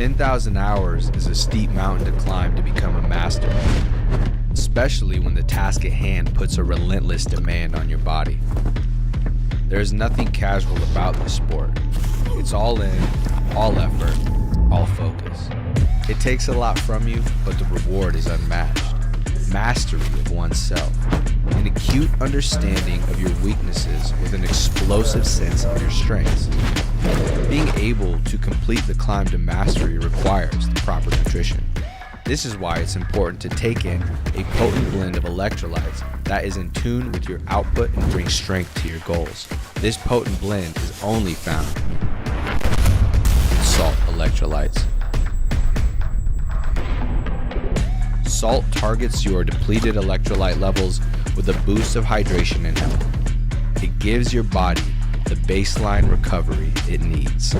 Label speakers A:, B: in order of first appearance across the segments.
A: 10,000 hours is a steep mountain to climb to become a master, especially when the task at hand puts a relentless demand on your body. There is nothing casual about this sport. It's all in, all effort, all focus. It takes a lot from you, but the reward is unmatched. Mastery of oneself, an acute understanding of your weaknesses with an explosive sense of your strengths. Being able to complete the climb to mastery requires the proper nutrition. This is why it's important to take in a potent blend of electrolytes that is in tune with your output and brings strength to your goals. This potent blend is only found in salt electrolytes. Salt targets your depleted electrolyte levels with a boost of hydration and health. It gives your body the baseline recovery it needs.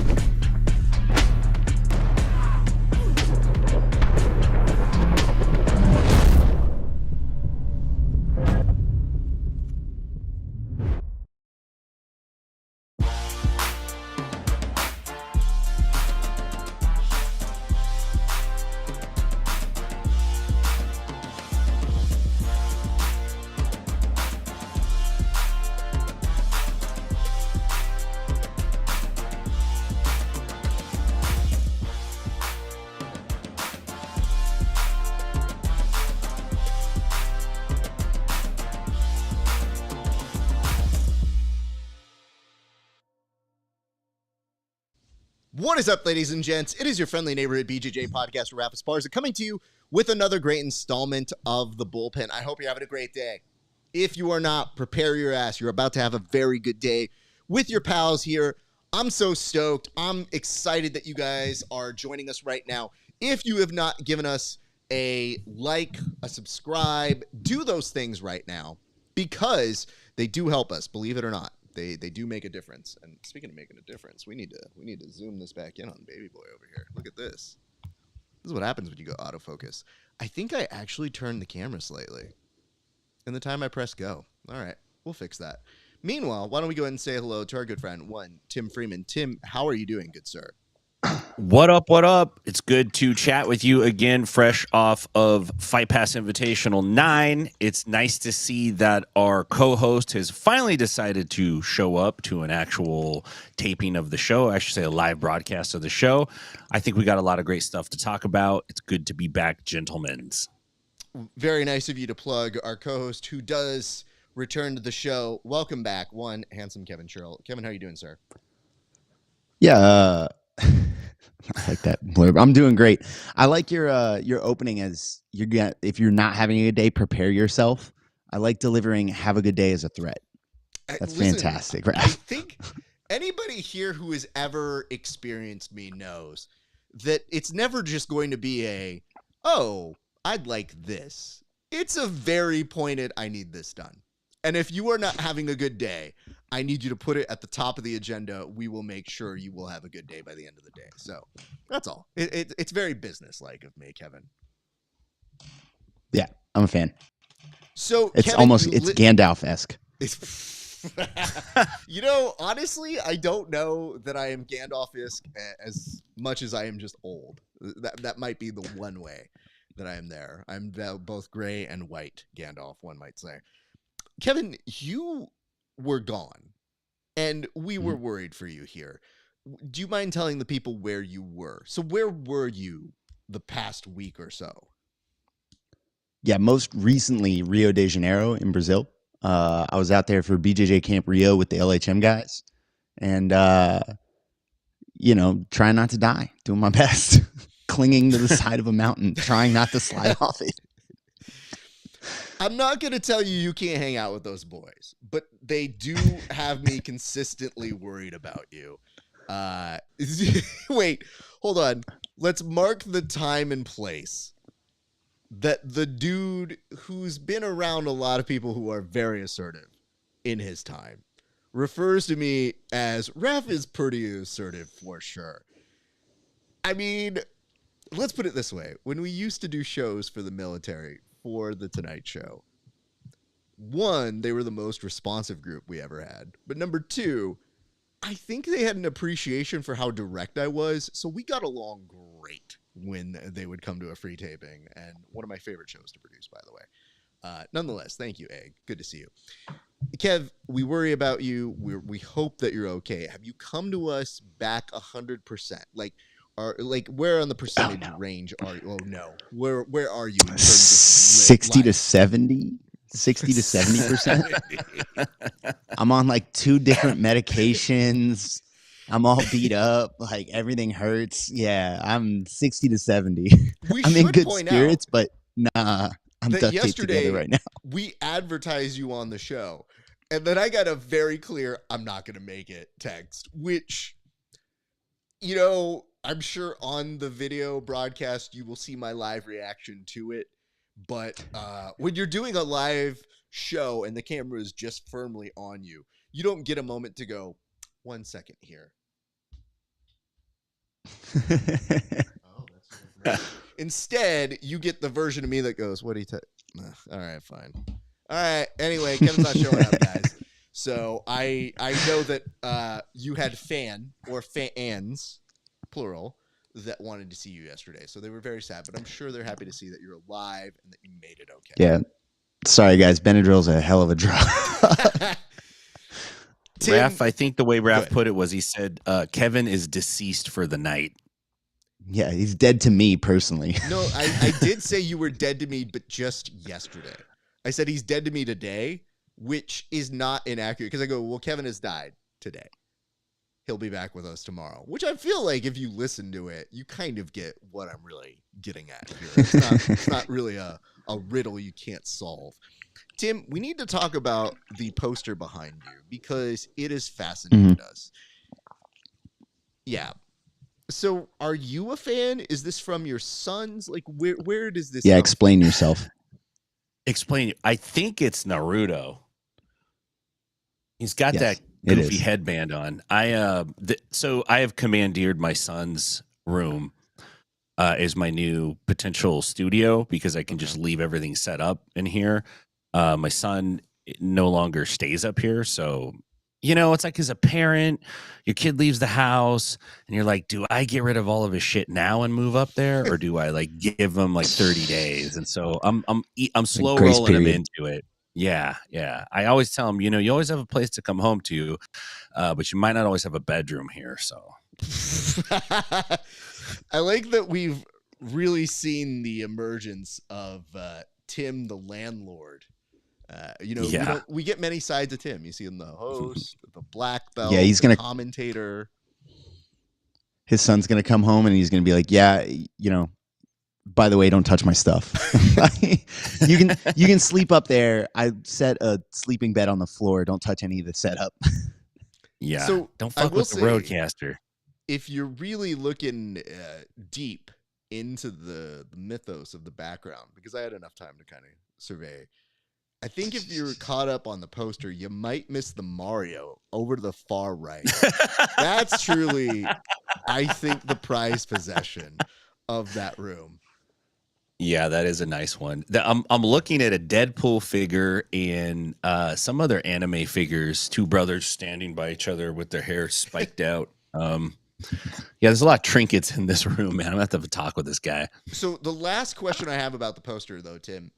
B: What is up, ladies and gents? It is your friendly neighborhood BJJ podcast, RAF ESPARZA, coming to you with another great installment of the Bullpen. I hope you're having a great day. If you are not, prepare your ass. You're about to have a very good day with your pals here. I'm so stoked. I'm excited that you guys are joining us right now. If you have not given us a like, a subscribe, do those things right now because they do help us, believe it or not. They do make a difference. And speaking of making a difference, we need to zoom this back in on baby boy over here. Look at this. This is what happens when you go autofocus. I think I actually turned the camera slightly in the time I pressed go. All right, we'll fix that. Meanwhile, why don't we go ahead and say hello to our good friend, Tim Freeman. Tim, how are you doing, good sir?
C: What up, what up? It's good to chat with you again, fresh off of Fight Pass Invitational 9. It's nice to see that our co-host has finally decided to show up to an actual taping of the show. I should say a live broadcast of the show. I think we got a lot of great stuff to talk about. It's good to be back, gentlemen.
B: Very nice of you to plug our co-host who does return to the show. Welcome back, one handsome Kevin Sherrill. Kevin, how are you doing, sir?
D: Yeah, I like that blurb. I'm doing great. I like your opening as if you're not having a good day, prepare yourself. I like delivering "have a good day" as a threat. That's fantastic. Right?
B: I think anybody here who has ever experienced me knows that it's never just going to be oh, I'd like this. It's a very pointed, I need this done. And if you are not having a good day, I need you to put it at the top of the agenda. We will make sure you will have a good day by the end of the day. So that's all. It's very business-like of me, Kevin.
D: Yeah, I'm a fan.
B: So
D: it's
B: Kevin,
D: it's Gandalf-esque.
B: You know, honestly, I don't know that I am Gandalf-esque as much as I am just old. That might be the one way that I am there. I'm both gray and white Gandalf, one might say. Kevin, you were gone, and we were worried for you here. Do you mind telling the people where you were? So where were you the past week or so?
D: Yeah, most recently, Rio de Janeiro in Brazil. I was out there for BJJ Camp Rio with the LHM guys, and, trying not to die, doing my best, clinging to the side of a mountain, trying not to slide off it.
B: I'm not going to tell you can't hang out with those boys, but they do have me consistently worried about you. Wait, hold on. Let's mark the time and place that the dude who's been around a lot of people who are very assertive in his time refers to me as Raf is pretty assertive for sure. I mean, let's put it this way. When we used to do shows for the military, for the Tonight Show, one, they were the most responsive group we ever had. But number two, I think they had an appreciation for how direct I was, so we got along great when they would come to a free taping, and one of my favorite shows to produce, by the way. Nonetheless, thank you, Egg. Good to see you. Kev, we worry about you. We hope that you're okay. Have you come to us back 100%? Where on the percentage range are you? Oh no, where are you in terms of
D: 60 to 70? 60 to 70%. I'm on like 2 different medications. I'm all beat up. Like everything hurts. Yeah, I'm 60 to 70. I'm in good spirits, but nah, I'm duct taped together right now.
B: We advertise you on the show, and then I got a very clear "I'm not going to make it" text, which, you know, I'm sure on the video broadcast you will see my live reaction to it. But when you're doing a live show and the camera is just firmly on you, you don't get a moment to go, 1 second here. Oh, that's instead, you get the version of me that goes, what do you all right, fine. All right. Anyway, Kevin's not showing up, guys. So I know that you had fans, plural, that wanted to see you yesterday. So they were very sad, but I'm sure they're happy to see that you're alive and that you made it okay.
D: Yeah. Sorry, guys. Benadryl's a hell of a drug.
B: Tim,
C: Raph, I think the way Raph put it was he said, Kevin is deceased for the night.
D: Yeah, he's dead to me personally.
B: No, I did say you were dead to me, but just yesterday. I said he's dead to me today, which is not inaccurate because I go, well, Kevin has died today. He'll be back with us tomorrow, which I feel like if you listen to it, you kind of get what I'm really getting at here. It's not really a riddle you can't solve. Tim, we need to talk about the poster behind you because it has fascinated us. Yeah. So are you a fan? Is this from your sons? Like, where does this
D: Yeah,
B: come
D: explain yourself.
C: Explain. I think it's Naruto. He's got
D: Yes,
C: that goofy headband on. So I have commandeered my son's room as my new potential studio because I can just leave everything set up in here. My son no longer stays up here, so you know it's like as a parent, your kid leaves the house, and you're like, do I get rid of all of his shit now and move up there, or do I like give him like 30 days? And so I'm slow rolling him into it. Yeah. I always tell him, you know, you always have a place to come home to, but you might not always have a bedroom here. So
B: I like that we've really seen the emergence of Tim, the landlord. We get many sides of Tim. You see him, the host, the black belt,
D: he's gonna
B: commentator.
D: His son's gonna come home and he's gonna be like, yeah, you know, by the way, don't touch my stuff. You can sleep up there. I set a sleeping bed on the floor. Don't touch any of the setup.
C: Yeah.
B: So
C: don't fuck with the roadcaster.
B: If you're really looking deep into the mythos of the background, because I had enough time to kind of survey, I think if you're caught up on the poster, you might miss the Mario over to the far right. That's truly, I think, the prized possession of that room.
C: Yeah, that is a nice one. I'm looking at a Deadpool figure and some other anime figures, 2 brothers standing by each other with their hair spiked out. Yeah, there's a lot of trinkets in this room, man. I'm going to have to talk with this guy.
B: So the last question I have about the poster, though, Tim.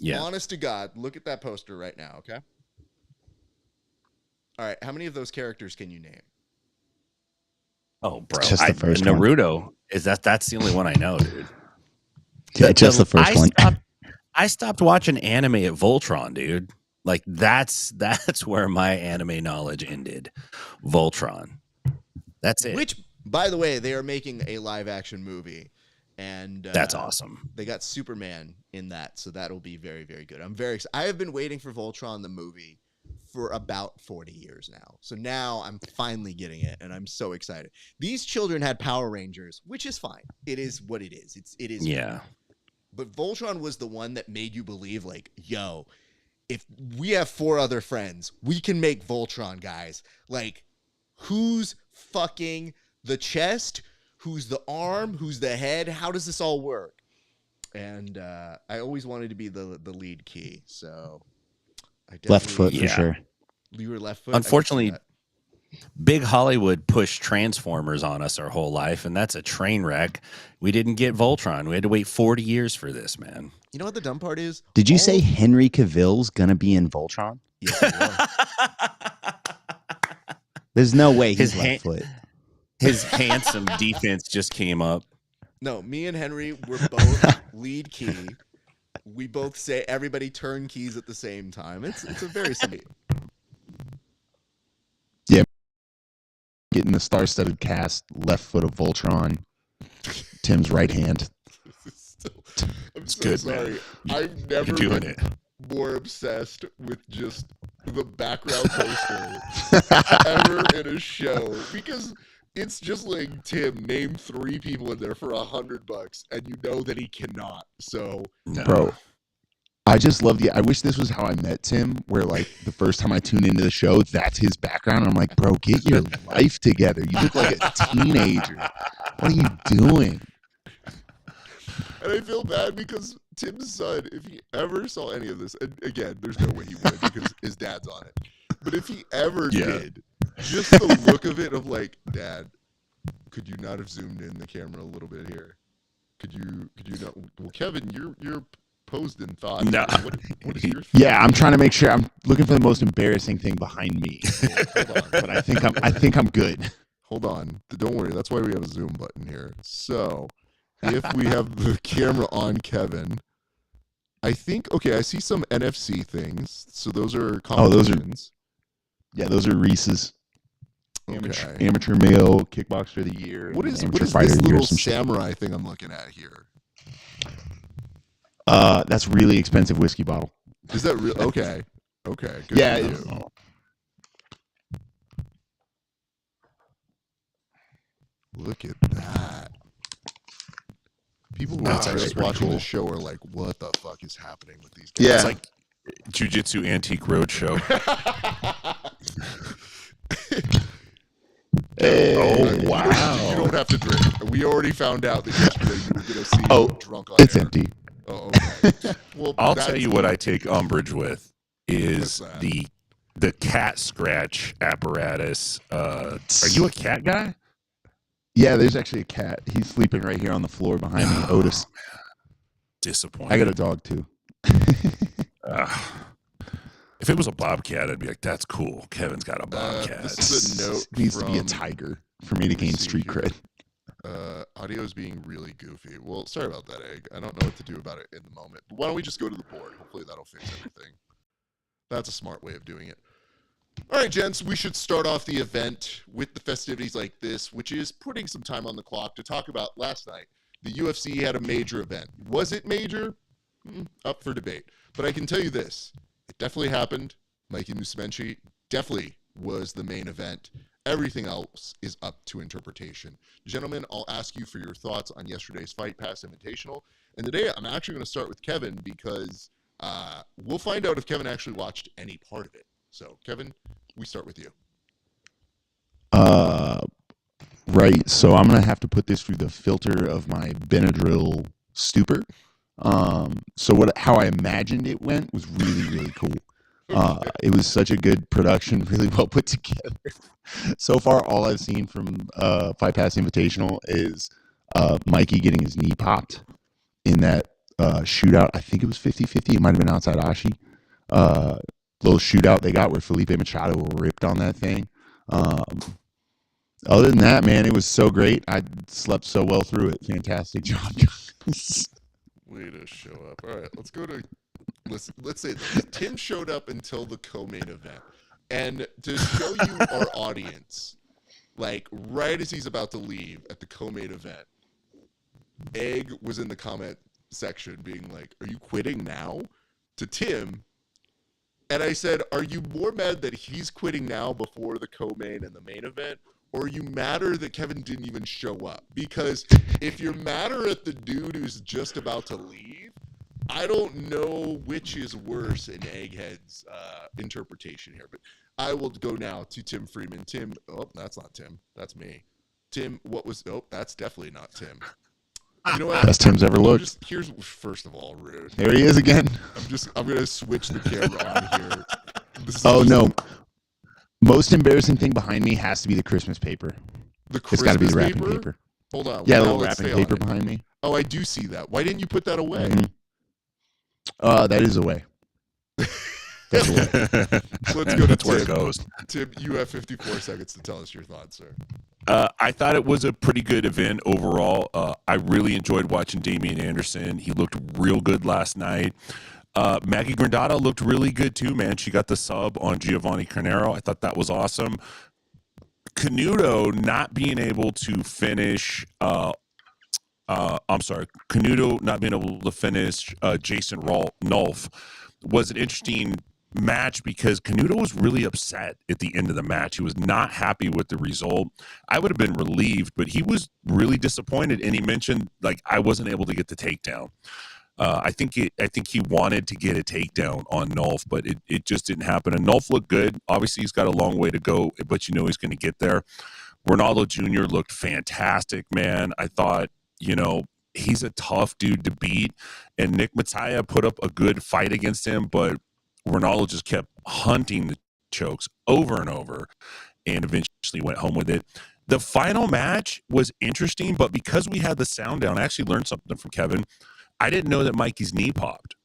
C: Yeah.
B: Honest to God, look at that poster right now, okay? All right, how many of those characters can you name?
C: Oh, bro.
D: Just the first
C: Naruto.
D: one.
C: That's the only one I know, dude.
D: Yeah, just the first one.
C: I stopped watching anime at Voltron, dude. Like that's where my anime knowledge ended. Voltron. That's it.
B: Which, by the way, they are making a live action movie, and
C: that's awesome.
B: They got Superman in that, so that'll be very, very good. I'm very excited. I have been waiting for Voltron the movie for about 40 years now. So now I'm finally getting it, and I'm so excited. These children had Power Rangers, which is fine. It is what it is. It is.
C: Yeah.
B: But Voltron was the one that made you believe, like, yo, if we have 4 other friends, we can make Voltron, guys. Like, who's fucking the chest? Who's the arm? Who's the head? How does this all work? And I always wanted to be the lead key, so I
D: Left foot for sure.
B: You were left foot?
C: Unfortunately, Big Hollywood pushed Transformers on us our whole life, and that's a train wreck. We didn't get Voltron. We had to wait 40 years for this, man.
B: You know what the dumb part is?
D: Did you say Henry Cavill's gonna be in Voltron?
B: Yes, he was.
D: There's no way he's left foot.
C: His handsome defense just came up.
B: No, me and Henry were both lead key. We both say everybody turn keys at the same time. It's a very simple.
E: Yeah. Getting the star-studded cast, left foot of Voltron, Tim's right hand.
B: I'm so
C: good,
B: sorry.
C: man.
B: I've never
C: You're doing
B: been
C: it.
B: more obsessed with just the background poster ever in a show, because it's just like, Tim, name 3 people in there for $100, and you know that he cannot. So,
C: No.
E: Bro, I just love I wish this was how I met Tim, where like the first time I tuned into the show, that's his background. And I'm like, bro, get your life together. You look like a teenager. What are you doing?
B: and I feel bad because Tim's son, if he ever saw any of this, and again, there's no way he would because his dad's on it. But if he ever did, just the look of it of like, Dad, could you not have zoomed in the camera a little bit here? Could you not? Well, Kevin, you're posed in thought.
C: No.
B: What is your thing?
E: Yeah, I'm trying to make sure. I'm looking for the most embarrassing thing behind me.
B: Hold on.
E: But I think I'm good.
B: Hold on. Don't worry. That's why we have a zoom button here. So if we have the camera on Kevin, I think, okay, I see some NFC things. So those are competitions.
E: Yeah, those are Reese's
B: Okay.
E: amateur male kickboxer of the year.
B: What is
E: amateur
B: this
E: fighter of the year,
B: little
E: some shit.
B: samurai thing I'm looking at here?
E: That's really expensive whiskey bottle.
B: Is that real? Okay. Okay. Good
E: Yeah,
B: for
E: it's-
B: you. Look at that. People who
C: That's
B: are
C: actually
B: just
C: pretty
B: watching
C: cool.
B: the show are like, what the fuck is happening with these guys?
E: Yeah.
C: It's like Jiu-Jitsu Antique Roadshow.
E: Oh, wow.
B: You don't have to drink. We already found out that yesterday you were going to see
E: Oh,
B: drunk on
E: It's
B: air.
E: empty.
B: Oh, okay. Well,
C: I'll
B: that's
C: tell you what I take umbrage with is
B: What's that?
C: the cat scratch apparatus. Are you a cat guy?
E: Yeah, there's actually a cat. He's sleeping right here on the floor behind me, Otis.
C: Disappointed.
E: I got a dog too.
C: If it was a bobcat, I'd be like, "That's cool. Kevin's got a bobcat."
B: this is a note
E: Needs to be a
B: from-
E: tiger for me to gain
B: Let's see
E: street
B: here.
E: cred.
B: Audio is being really goofy. Well, sorry about that, Egg. I don't know what to do about it in the moment. But why don't we just go to the board? Hopefully that'll fix everything. That's a smart way of doing it. All right, gents, we should start off the event with the festivities like this, which is putting some time on the clock to talk about last night. The UFC had a major event. Was it major? Up for debate. But I can tell you this. It definitely happened. Mikey Musumeci definitely was the main event. Everything else is up to interpretation. Gentlemen, I'll ask you for your thoughts on yesterday's Fight Pass Invitational. And today I'm actually going to start with Kevin because we'll find out if Kevin actually watched any part of it. So, Kevin, we start with you.
E: Right. So I'm gonna have to put this through the filter of my Benadryl stupor. How I imagined it went was really cool. It was such a good production, really well put together. So far, all I've seen from Fight Pass Invitational is Mikey getting his knee popped in that shootout. I think it was 50-50. It might have been outside Ashi. Little shootout they got where Felipe Machado ripped on that thing. Other than that, man, it was so great. I slept so well through it. Fantastic job, guys.
B: Way to show up. All right, let's go to let's say this. Tim showed up until the co-main event. And to show you our audience, like right as he's about to leave at the co-main event, Egg was in the comment section being like, "Are you quitting now?" to Tim. And I said, "Are you more mad that he's quitting now before the co-main and the main event? Or are you madder that Kevin didn't even show up? Because if you're madder at the dude who's just about to leave, I don't know which is worse in Egghead's interpretation here. But I will go now to Tim Freeman. Tim, oh, that's not Tim. That's me. Tim, that's definitely not Tim. You know what?
E: Best Tim's ever looked.
B: Here's first of all, rude.
E: There he is again.
B: I'm gonna switch the camera on here. This is
E: Oh no, Most embarrassing thing behind me has to be the Christmas paper.
B: The
E: It's got to be the
B: Christmas
E: wrapping paper.
B: Hold on.
E: Yeah, the
B: Well,
E: little
B: let's
E: wrapping
B: stay on
E: paper
B: it.
E: behind me.
B: Oh, I do see that. Why didn't you put that away?
E: That is away. That's away.
B: Let's go to
C: That's where it
B: Tim.
C: goes.
B: Tim, you have 54 seconds to tell us your thoughts, sir.
C: I thought it was a pretty good event overall. I really enjoyed watching Damian Anderson. He looked real good last night. Maggie Grandata looked really good too, man. She got the sub on Giovanni Carnero. I thought that was awesome. Canuto not being able to finish. Canuto not being able to finish Jason Nolf was an interesting match because Canuto was really upset at the end of the match. He was not happy with the result. I would have been relieved, but he was really disappointed, and he mentioned like I wasn't able to get the takedown. I think he wanted to get a takedown on Nolf, but it just didn't happen. And Nolf looked good. Obviously, he's got a long way to go, but you know he's going to get there. Ronaldo Jr. looked fantastic, man. I thought, you know, he's a tough dude to beat, and Nick Mattia put up a good fight against him, but Ronaldo just kept hunting the chokes over and over and eventually went home with it. The final match was interesting, but because we had the sound down, I actually learned something from Kevin. I didn't know that Mikey's knee popped.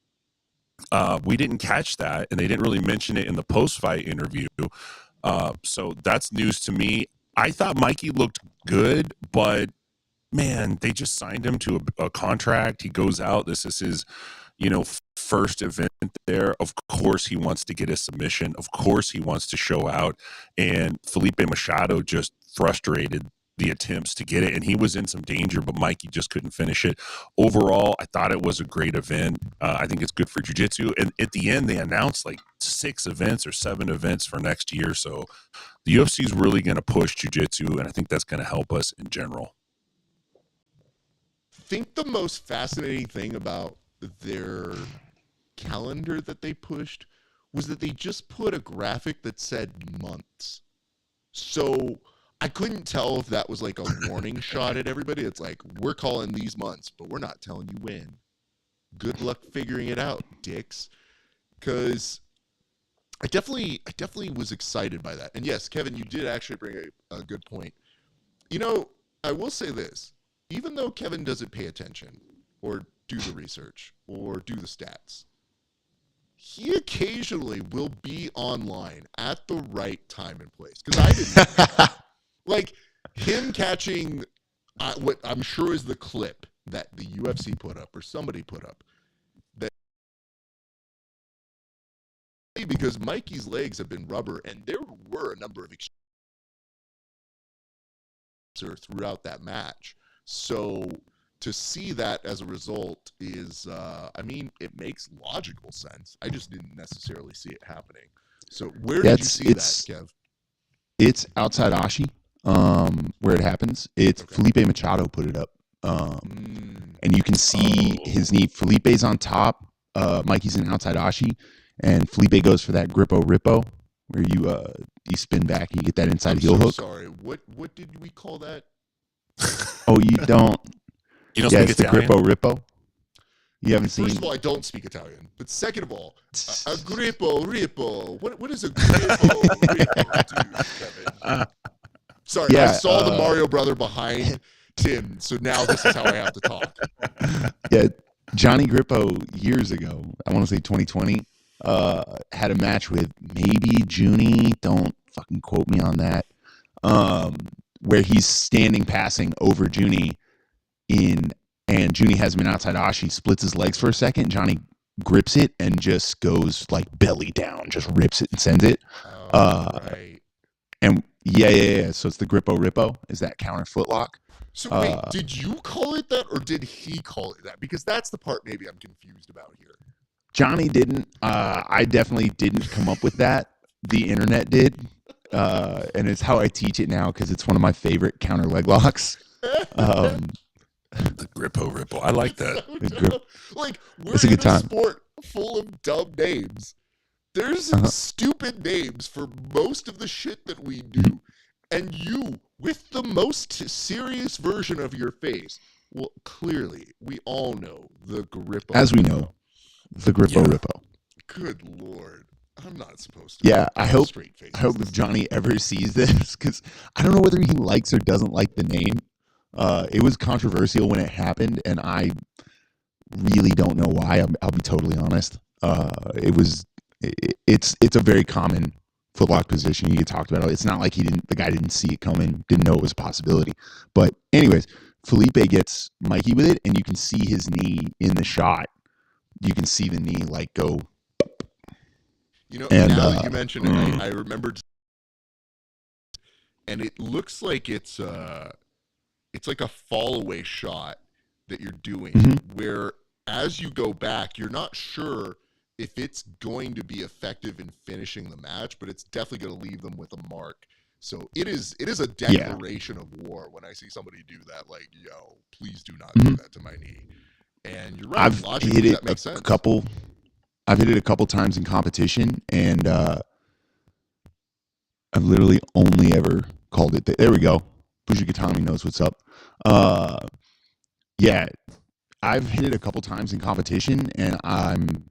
C: We didn't catch that, and they didn't really mention it in the post-fight interview. So that's news to me. I thought Mikey looked good, but man, they just signed him to a contract. He goes out. This is his, first event there. Of course, he wants to get a submission. Of course, he wants to show out. And Felipe Machado just frustrated the attempts to get it, and he was in some danger, but Mikey just couldn't finish it. Overall, I thought it was a great event. I think it's good for jiu-jitsu. And at the end, they announced like 6 events or 7 events for next year. So the UFC is really going to push jiu-jitsu, and I think that's going to help us in general.
B: I think the most fascinating thing about their calendar that they pushed was that they just put a graphic that said months. So I couldn't tell if that was like a warning shot at everybody. It's like, we're calling these months, but we're not telling you when. Good luck figuring it out, dicks. Because I definitely was excited by that. And yes, Kevin, you did actually bring a good point. I will say this. Even though Kevin doesn't pay attention or do the research or do the stats, he occasionally will be online at the right time and place. Because I didn't know that. Like him catching what I'm sure is the clip that the UFC put up or somebody put up. That because Mikey's legs have been rubber, and there were a number of throughout that match. So to see that as a result is, it makes logical sense. I just didn't necessarily see it happening. So where did you see that, Kev?
E: It's outside Ashi, where it happens. It's okay. Felipe Machado put it up. And you can see his knee. Felipe's on top. Mikey's in outside Ashi. And Felipe goes for that Grippo Rippo, where you spin back and you get that inside heel hook.
B: Sorry, what did we call that?
E: Oh, you don't?
C: You don't speak
E: it's
C: Italian?
E: The Grippo Rippo. You haven't seen?
B: First of all, I don't speak Italian. But second of all, a Grippo Rippo. What is a Grippo Rippo do, Kevin? Sorry, I saw the Mario brother behind Tim, so now this is how I have to talk.
E: Yeah, Johnny Grippo years ago, I want to say 2020, had a match with maybe Junie. Don't fucking quote me on that. Where he's standing passing over Junie and Junie has him in outside Ashi, splits his legs for a second. Johnny grips it and just goes like belly down, just rips it and sends it.
B: Right.
E: And yeah. So it's the Grippo Rippo, is that counter footlock.
B: So wait, did you call it that or did he call it that? Because that's the part maybe I'm confused about here.
E: Johnny didn't. I definitely didn't come up with that. The internet did. And it's how I teach it now because it's one of my favorite counter leg locks.
C: The Grippo Rippo. I like that.
B: Like, we're
E: it's a good
B: in a
E: time.
B: Sport full of dumb names. There's some stupid names for most of the shit that we do. And you, with the most serious version of your face, well, clearly, we all know the Grippo.
E: As we know, the Grippo Rippo.
B: Good Lord.
E: I'm not supposed to.
D: Yeah, I hope
E: Straight face.
D: if Johnny ever sees this, because I don't know whether he likes or doesn't like the name. It was controversial when it happened, and I really don't know why. I'll be totally honest. It's a very common footlock position. You get talked about it. It's not like the guy didn't see it coming, didn't know it was a possibility. But anyways, Felipe gets Mikey with it, and you can see his knee in the shot. You can see the knee like go.
E: You know,
D: And,
E: now that you mentioned it, I remembered, and it looks like it's like a fall away shot that you're doing, where as you go back, you're not sure if it's going to be effective in finishing the match, but it's definitely going to leave them with a mark. So it is a declaration of war when I see somebody do that. Like, yo, please do not do that to my knee. And you're right.
D: I've hit it a couple. I've hit it a couple times in competition, and I've literally only ever called it. There we go. Bushigatami knows what's up. Yeah, I've hit it a couple times in competition, and I'm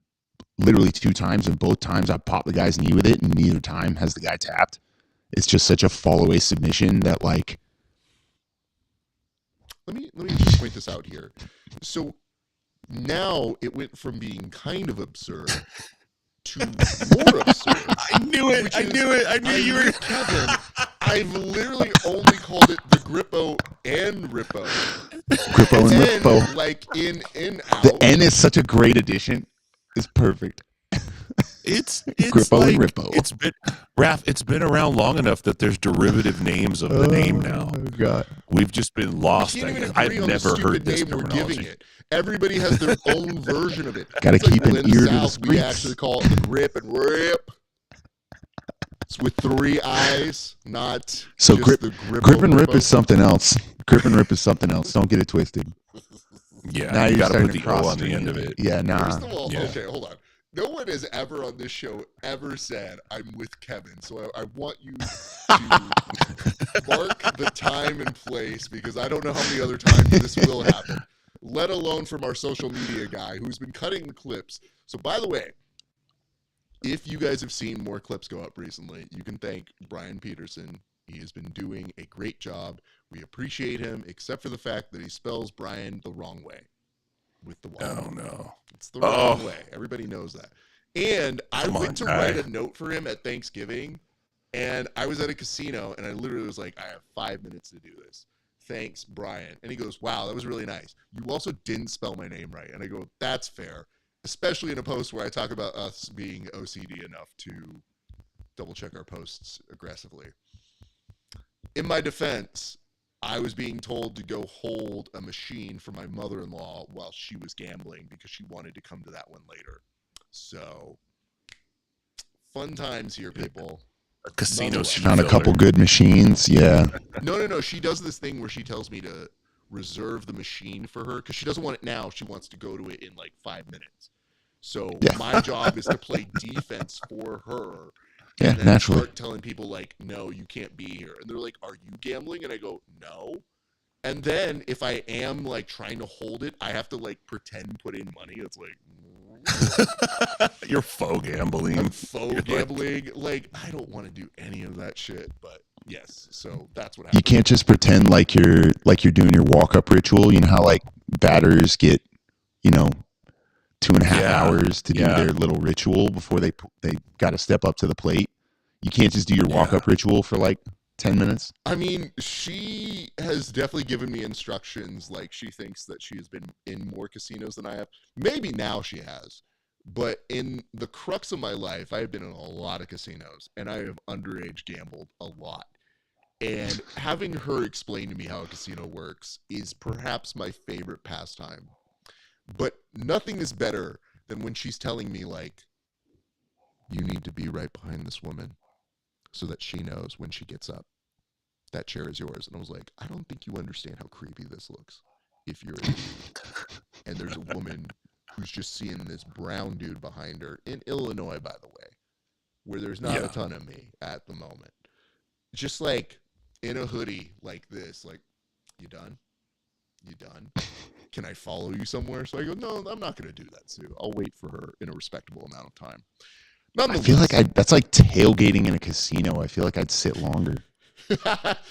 D: literally 2 times, and both times I popped the guy's knee with it, and neither time has the guy tapped. It's just such a fall away submission that, like.
E: Let me just point this out here. So now it went from being kind of absurd to more absurd.
C: I knew it. I knew you were.
E: Kevin, I've literally only called it the Grippo and Rippo.
D: Grippo and Rippo.
E: Like in out.
D: The N is such a great addition. It's perfect.
C: It's
D: Grippo
C: like,
D: and Rippo.
C: It's been Raph. It's been around long enough that there's derivative names of the name now.
D: Oh God,
C: we've just been lost. I've never heard this
E: name we're
C: terminology.
E: giving it. Everybody has their own version of it.
D: Gotta
E: It's
D: keep an
E: in
D: ear
E: the
D: to the
E: South, we
D: streets.
E: actually call it the grip and rip. It's with 3 eyes, not
D: so
E: just
D: grip and rip is something else. Grip and rip is something else. Don't get it twisted.
C: Yeah,
D: Now
C: you
D: you're
C: got to
D: starting
C: put
D: to
C: the
D: cross
C: O on the
D: stream.
C: end of it.
D: Yeah, nah.
E: First of all,
C: Yeah.
E: okay, hold on. No one has ever on this show ever said I'm with Kevin, so I want you to mark the time and place, because I don't know how many other times this will happen, let alone from our social media guy who's been cutting the clips. So by the way, if you guys have seen more clips go up recently, you can thank Brian Peterson. He has been doing a great job. We appreciate him, except for the fact that he spells Brian the wrong way. With the Y.
C: Oh no,
E: it's the wrong way. Everybody knows that. And I went to
C: guy.
E: write a note for him at Thanksgiving, and I was at a casino, and I literally was like, I have 5 minutes to do this. Thanks, Brian. And he goes, wow, that was really nice. You also didn't spell my name right. And I go, that's fair, especially in a post where I talk about us being OCD enough to double check our posts aggressively. In my defense, I was being told to go hold a machine for my mother-in-law while she was gambling because she wanted to come to that one later. So, fun times here, people.
C: a casino.
D: Found a couple good machines. Yeah.
E: No. She does this thing where she tells me to reserve the machine for her because she doesn't want it now. She wants to go to it in like 5 minutes. So my job is to play defense for her.
D: Yeah,
E: and then
D: naturally.
E: start telling people like, no, you can't be here. And they're like, are you gambling? And I go, no. And then if I am like trying to hold it, I have to like pretend put in money. It's like
C: you're faux gambling.
E: I'm faux gambling. Like I don't want to do any of that shit. But yes, so that's what happens.
D: You can't just pretend like you're doing your walk up ritual. You know how like batters get, 2.5 hours to do their little ritual before they got to step up to the plate. You can't just do your walk up ritual for like 10 minutes.
E: I mean, she has definitely given me instructions. Like she thinks that she has been in more casinos than I have. Maybe now she has. But in the crux of my life, I have been in a lot of casinos and I have underage gambled a lot. And having her explain to me how a casino works is perhaps my favorite pastime. But nothing is better than when she's telling me, like, you need to be right behind this woman so that she knows when she gets up, that chair is yours. And I was like, I don't think you understand how creepy this looks if you're a dude. And there's a woman who's just seeing this brown dude behind her in Illinois, by the way, where there's not a ton of me at the moment. Just like in a hoodie like this, like, you done? You done? Can I follow you somewhere? So I go, no, I'm not going to do that, Sue. I'll wait for her in a respectable amount of time. I feel like that's like tailgating in a casino. I feel like I'd sit longer.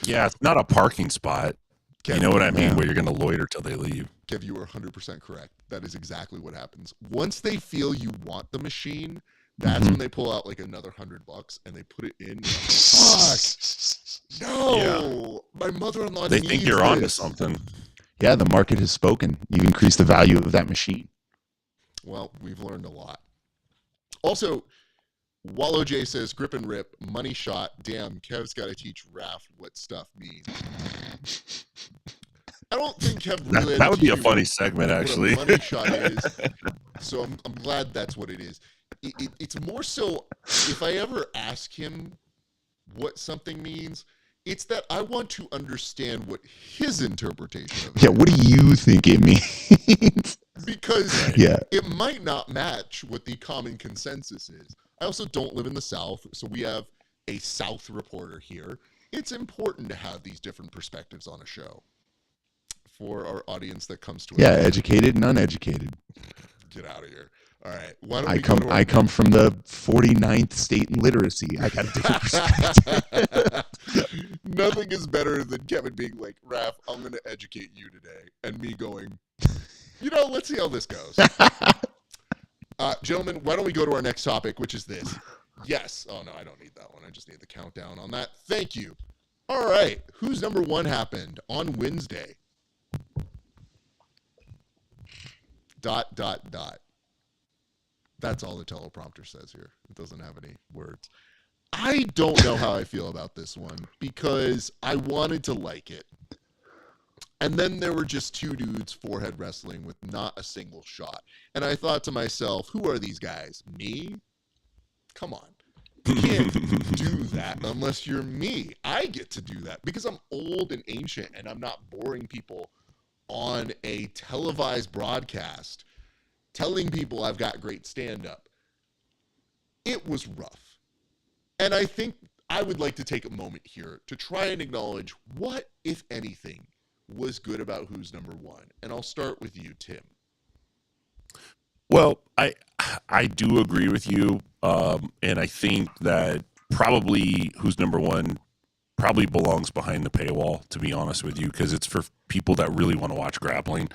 C: Yeah, it's not a parking spot.
E: Kev,
C: You know what I mean?
E: yeah.
C: Where you're going to loiter till they leave.
E: Kev, you are 100% correct. That is exactly what happens. Once they feel you want the machine, that's when they pull out like another $100 and they put it in. Fuck! No! My mother-in-law
C: They
E: needs
C: think you're onto
E: this.
C: something.
D: Yeah, the market has spoken. You've increased the value of that machine.
E: Well, we've learned a lot. Also, Wallow J says, grip and rip, money shot. Damn, Kev's got to teach Raph what stuff means. I don't think Kev really
C: That would be a
E: teach you
C: funny segment, actually.
E: what a money shot is. So I'm glad that's what it is. It's more so, if I ever ask him what something means, it's that I want to understand what his interpretation of it
D: Yeah, what do you think it means?
E: because
D: Yeah.
E: it might not match what the common consensus is. I also don't live in the South, so we have a South reporter here. It's important to have these different perspectives on a show for our audience that comes to us.
D: Yeah, educated and uneducated.
E: Get out of here. All right. Why don't
D: I
E: we go
D: come
E: to our
D: I come from the 49th state in literacy. I got a different perspective.
E: Nothing is better than Kevin being like, Raph, I'm going to educate you today. And me going, let's see how this goes. Gentlemen, why don't we go to our next topic, which is this. Yes. Oh, no, I don't need that one. I just need the countdown on that. Thank you. All right. Who's number one happened on Wednesday? ... That's all the teleprompter says here. It doesn't have any words. I don't know how I feel about this one because I wanted to like it. And then there were just two dudes forehead wrestling with not a single shot. And I thought to myself, who are these guys? Me? Come on. You can't do that unless you're me. I get to do that because I'm old and ancient and I'm not boring people on a televised broadcast telling people I've got great stand-up. It was rough. And I think I would like to take a moment here to try and acknowledge what, if anything, was good about Who's Number One. And I'll start with you, Tim.
C: Well, I do agree with you, and I think that probably Who's Number One probably belongs behind the paywall, to be honest with you, because it's for people that really want to watch grappling.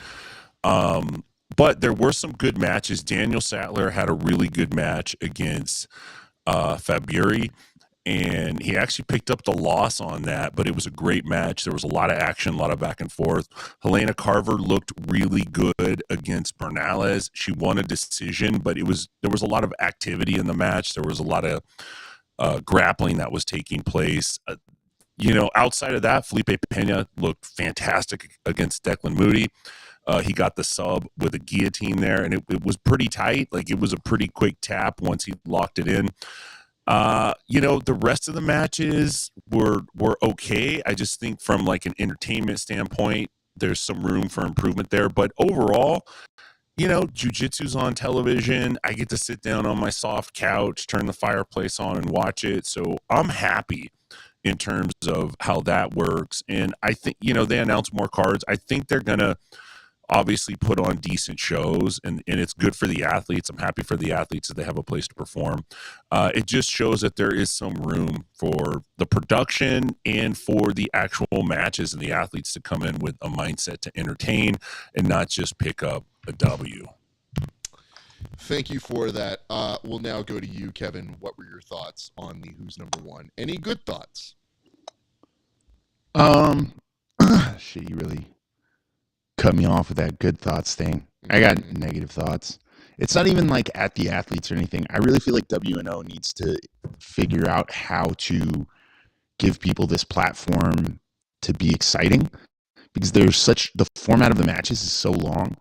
C: But there were some good matches. Daniel Sattler had a really good match against Faburi, and he actually picked up the loss on that, but it was a great match. There was a lot of action, a lot of back and forth. Helena Carver looked really good against Bernales. She won a decision, but there was a lot of activity in the match. There was a lot of grappling that was taking place. Outside of that, Felipe Pena looked fantastic against Declan Moody. He got the sub with a guillotine there, and it was pretty tight. Like, it was a pretty quick tap once he locked it in. The rest of the matches were okay. I just think from like an entertainment standpoint, there's some room for improvement there. But overall, jiu-jitsu's on television. I get to sit down on my soft couch, turn the fireplace on and watch it. So I'm happy in terms of how that works. And I think, they announced more cards. I think they're going to obviously put on decent shows, and it's good for the athletes. I'm happy for the athletes that they have a place to perform. It just shows that there is some room for the production and for the actual matches and the athletes to come in with a mindset to entertain and not just pick up a W.
E: Thank you for that. We'll now go to you, Kevin. What were your thoughts on the Who's Number One? Any good thoughts?
D: Shit, you really cut me off with that good thoughts thing. I got negative thoughts. It's not even like at the athletes or anything. I really feel like WNO needs to figure out how to give people this platform to be exciting, because the format of the matches is so long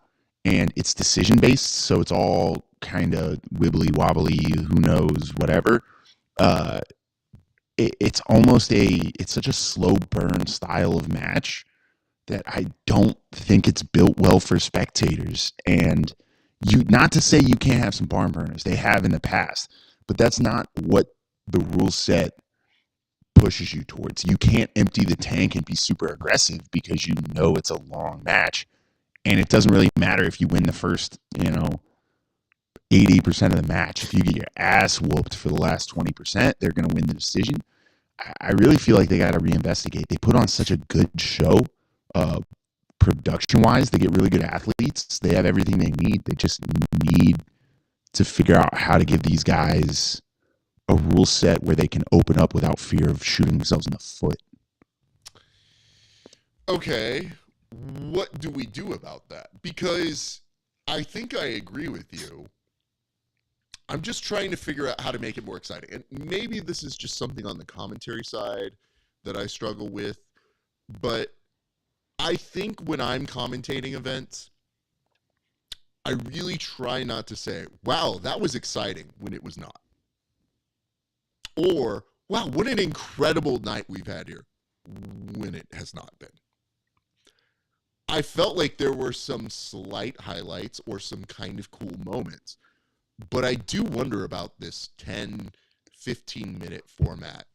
D: and it's decision based. So it's all kind of wibbly wobbly, who knows, whatever. It's such a slow burn style of match that I don't think it's built well for spectators. And not to say you can't have some barn burners, they have in the past, but that's not what the rule set pushes you towards. You can't empty the tank and be super aggressive because it's a long match, and it doesn't really matter if you win the first,
E: 80% of the match. If you get your ass whooped for the last 20%, they're going to win the decision. I really feel like they got to reinvestigate. They put on such a good show, production-wise. They get really good athletes. They have everything they need. They just need to figure out how to give these guys a rule set where they can open up without fear of shooting themselves in the foot.
F: Okay, what do we do about that? Because I think I agree with you. I'm just trying to figure out how to make it more exciting. And maybe this is just something on the commentary side that I struggle with. But I think when I'm commentating events, I really try not to say, wow, that was exciting, when it was not. Or, wow, what an incredible night we've had here, when it has not been. I felt like there were some slight highlights or some kind of cool moments. But I do wonder about this 10, 15-minute format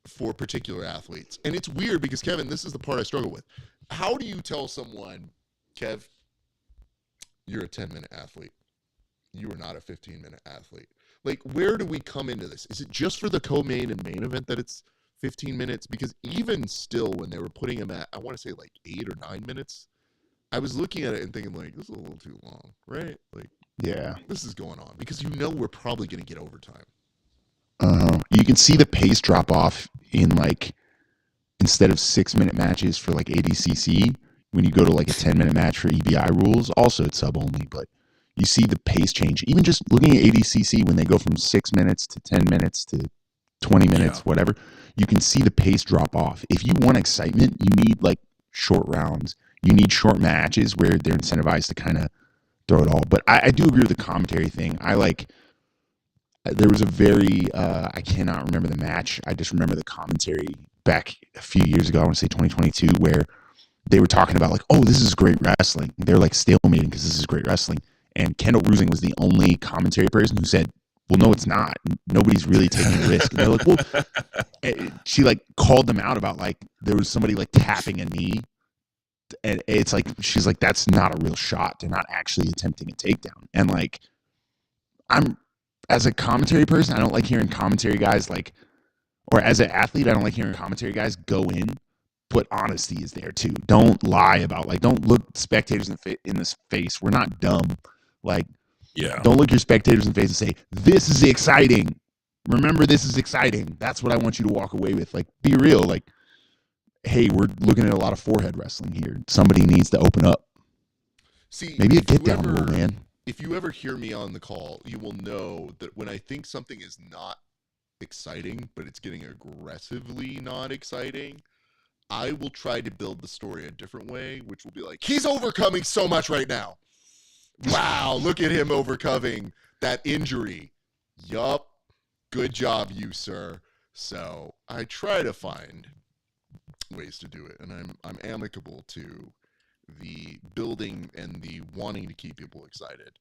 F: for particular athletes. And it's weird because, Kevin, this is the part I struggle with. How do you tell someone, Kev, you're a 10-minute athlete? You are not a 15-minute athlete. Like, where do we come into this? Is it just for the co-main and main event that it's 15 minutes? Because even still, when they were putting him at, I want to say like 8 or 9 minutes, I was looking at it and thinking, like, this is a little too long, right? Like,
E: yeah,
F: this is going on because we're probably going to get overtime.
E: You can see the pace drop off in, like, instead of 6-minute matches for like ADCC, when you go to like a 10-minute match for EBI rules, also it's sub only, but you see the pace change. Even just looking at ADCC, when they go from 6 minutes to 10 minutes to 20 minutes, whatever, you can see the pace drop off. If you want excitement, you need like short rounds. You need short matches where they're incentivized to kind of throw it all. But I do agree with the commentary thing. There was a very, I cannot remember the match. I just remember the commentary back a few years ago, I want to say 2022, where they were talking about like, oh, this is great wrestling. They're like stalemating because this is great wrestling. And Kendall Rusing was the only commentary person who said, well, no, it's not. Nobody's really taking a risk. And they're like, well, she like called them out about like, there was somebody like tapping a knee. And it's like, she's like, that's not a real shot. They're not actually attempting a takedown. And like, as a commentary person, I don't like hearing commentary guys like, or as an athlete, I don't like hearing commentary guys go in, but honesty is there too. Don't lie about, like, don't look spectators in this face. We're not dumb. Like, don't look your spectators in the face and say, this is exciting. Remember, this is exciting. That's what I want you to walk away with. Like, be real. Like, hey, we're looking at a lot of forehead wrestling here. Somebody needs to open up.
F: See,
E: maybe a get down rule, man.
F: If you ever hear me on the call, you will know that when I think something is not exciting, but it's getting aggressively not exciting, I will try to build the story a different way, which will be like, he's overcoming so much right now. Wow, look at him overcoming that injury. Yup. Good job, you, sir. So I try to find ways to do it, and I'm amicable to the building and the wanting to keep people excited,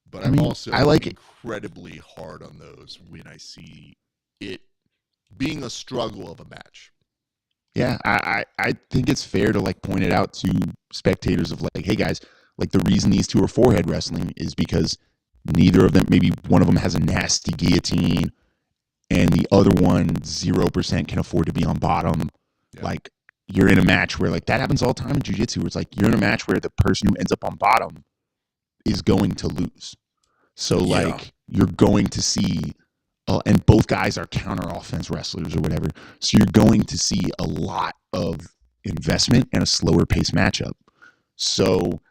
F: but I'm also incredibly hard on those when I see it being a struggle of a match.
E: Yeah, I think it's fair to like point it out to spectators of like, hey guys, like the reason these two are forehead wrestling is because neither of them, maybe one of them has a nasty guillotine and the other one 0% can afford to be on bottom. Yeah. Like, you're in a match where, like, that happens all the time in jiu-jitsu, where it's like you're in a match where the person who ends up on bottom is going to lose. So, like, you're going to see, and both guys are counter-offense wrestlers or whatever, so you're going to see a lot of investment and a slower-paced matchup. So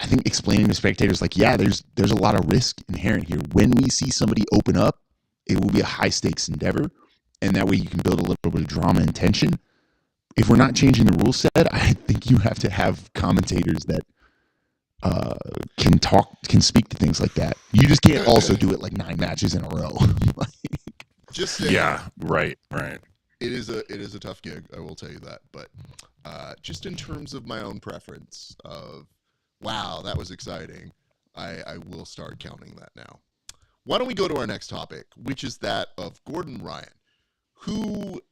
E: I think explaining to spectators, like, yeah, there's a lot of risk inherent here. When we see somebody open up, it will be a high-stakes endeavor, and that way you can build a little bit of drama and tension. If we're not changing the rule set, I think you have to have commentators that can speak to things like that. You just can't also do it like 9 matches in a row.
F: Just saying,
C: right.
F: It is a tough gig, I will tell you that. But just in terms of my own preference of, wow, that was exciting, I will start counting that now. Why don't we go to our next topic, which is that of Gordon Ryan, who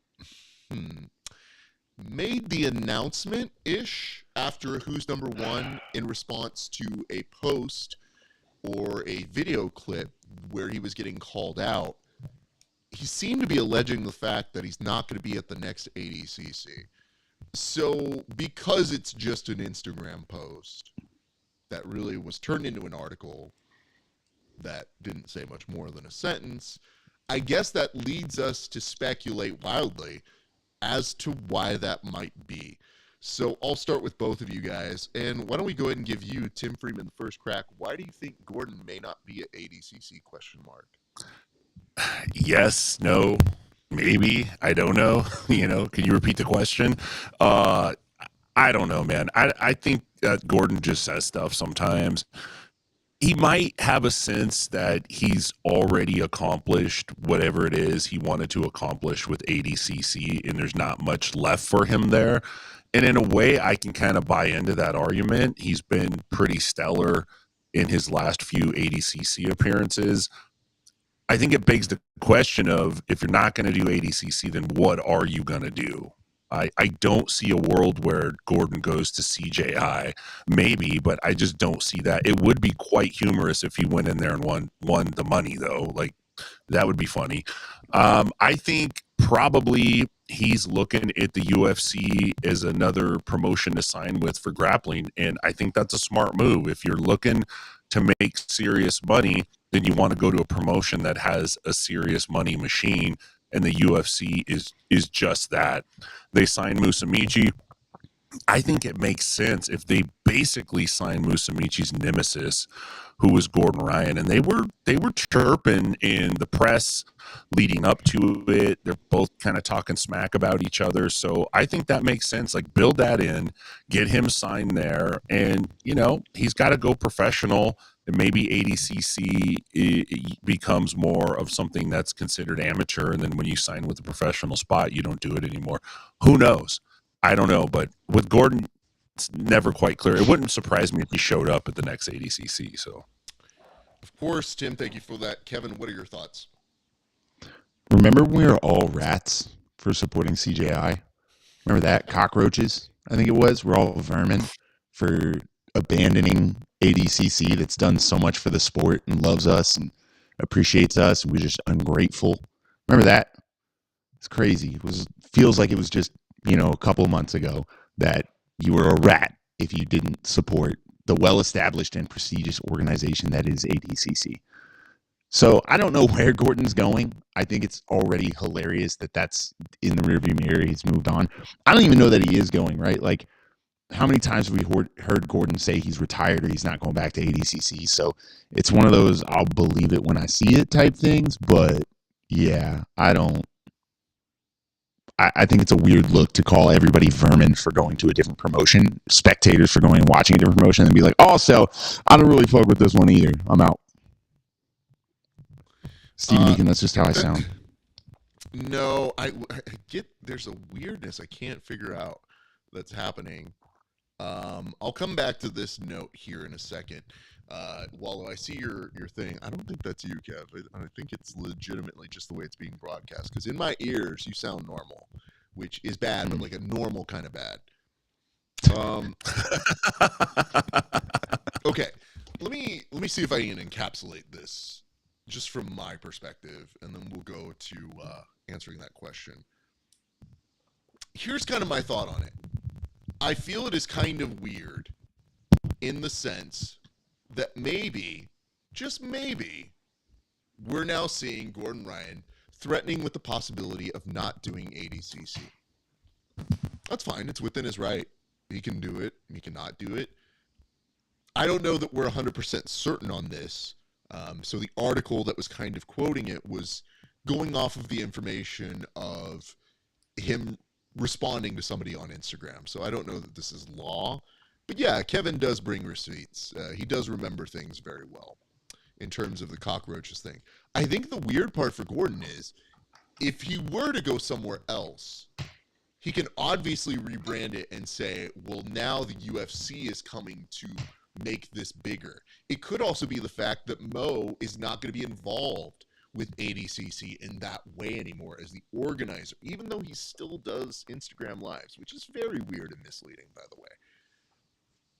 F: made the announcement-ish after Who's Number One in response to a post or a video clip where he was getting called out, he seemed to be alleging the fact that he's not going to be at the next ADCC. So because it's just an Instagram post that really was turned into an article that didn't say much more than a sentence, I guess that leads us to speculate wildly as to why that might be. So I'll start with both of you guys, and why don't we go ahead and give you, Tim Freeman, the first crack. Why do you think Gordon may not be at ADCC, question mark?
C: Yes, no, maybe. I don't know. Can you repeat the question? I don't know, man. I think that Gordon just says stuff sometimes. He might have a sense that he's already accomplished whatever it is he wanted to accomplish with ADCC, and there's not much left for him there. And in a way, I can kind of buy into that argument. He's been pretty stellar in his last few ADCC appearances. I think it begs the question of, if you're not going to do ADCC, then what are you going to do? I don't see a world where Gordon goes to CJI, maybe, but I just don't see that. It would be quite humorous if he went in there and won the money, though. Like, that would be funny. I think probably he's looking at the UFC as another promotion to sign with for grappling, and I think that's a smart move. If you're looking to make serious money, then you want to go to a promotion that has a serious money machine, and the UFC is just that. They signed Musumeci. I think it makes sense if they basically signed Musumeci's nemesis, who was Gordon Ryan, and they were chirping in the press leading up to it. They're both kind of talking smack about each other, so I think that makes sense. Like, build that in, get him signed there, and he's got to go professional. And maybe ADCC becomes more of something that's considered amateur, and then when you sign with a professional spot, you don't do it anymore. Who knows? I don't know, but with Gordon, it's never quite clear. It wouldn't surprise me if he showed up at the next ADCC. So,
F: of course, Tim, thank you for that. Kevin, what are your thoughts?
E: Remember when we were all rats for supporting CJI? Remember that? Cockroaches, I think it was. We're all vermin for abandoning ADCC, that's done so much for the sport and loves us and appreciates us. We're just ungrateful. Remember that? It's crazy. Feels like it was just, a couple of months ago that you were a rat if you didn't support the well-established and prestigious organization that is ADCC. So I don't know where Gordon's going. I think it's already hilarious that that's in the rearview mirror. He's moved on. I don't even know that he is going, right? Like, how many times have we heard Gordon say he's retired or he's not going back to ADCC? So it's one of those I'll believe it when I see it type things. But yeah, I think it's a weird look to call everybody vermin for going to a different promotion, spectators for going and watching a different promotion, and be like, so I don't really fuck with this one either. I'm out. Steve Meekin, that's just how I sound.
F: No, I get there's a weirdness I can't figure out that's happening. I'll come back to this note here in a second. While I see your thing, I don't think that's you, Kev. I think it's legitimately just the way it's being broadcast. Because in my ears, you sound normal, which is bad, but like a normal kind of bad. Okay, let me see if I can encapsulate this just from my perspective, and then we'll go to answering that question. Here's kind of my thought on it. I feel it is kind of weird in the sense that maybe, just maybe, we're now seeing Gordon Ryan threatening with the possibility of not doing ADCC. That's fine. It's within his right. He can do it. He cannot do it. I don't know that we're 100% certain on this. So the article that was kind of quoting it was going off of the information of him responding to somebody on Instagram. So I don't know that this is law. But yeah, Kevin does bring receipts. He does remember things very well in terms of the cockroaches thing. I think the weird part for Gordon is if he were to go somewhere else, he can obviously rebrand it and say, well, now the UFC is coming to make this bigger. It could also be the fact that Mo is not going to be involved with ADCC in that way anymore as the organizer, even though he still does Instagram lives, which is very weird and misleading, by the way.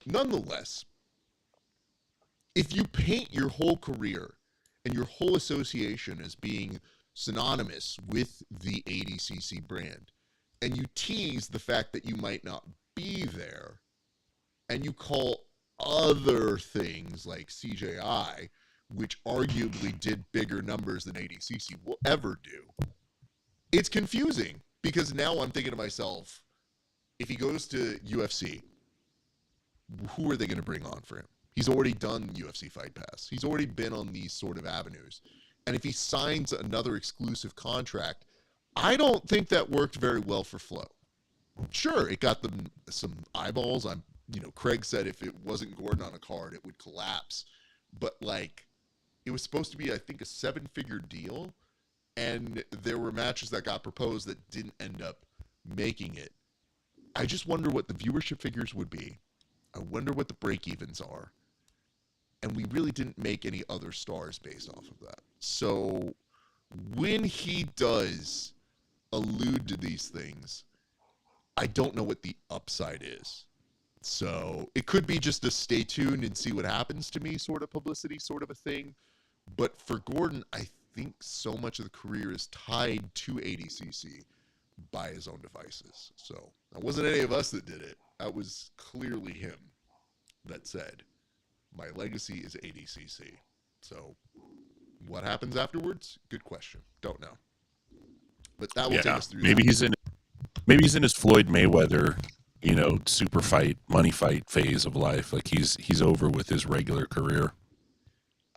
F: Nonetheless, if you paint your whole career and your whole association as being synonymous with the ADCC brand, and you tease the fact that you might not be there, and you call other things like CJI, which arguably did bigger numbers than ADCC will ever do, it's confusing, because now I'm thinking to myself, if he goes to UFC, who are they going to bring on for him? He's already done UFC Fight Pass. He's already been on these sort of avenues. And if he signs another exclusive contract, I don't think that worked very well for Flo. Sure, it got them some eyeballs. Craig said if it wasn't Gordon on a card, it would collapse. But it was supposed to be, I think, a 7-figure deal. And there were matches that got proposed that didn't end up making it. I just wonder what the viewership figures would be. I wonder what the break-evens are. And we really didn't make any other stars based off of that. So when he does allude to these things, I don't know what the upside is. So it could be just a stay tuned and see what happens to me sort of publicity sort of a thing. But for Gordon, I think so much of the career is tied to ADCC by his own devices. So that wasn't any of us that did it. That was clearly him that said, my legacy is ADCC. So what happens afterwards? Good question. Don't know. But that will take us through.
C: Maybe he's in his Floyd Mayweather, super fight, money fight phase of life. Like he's over with his regular career.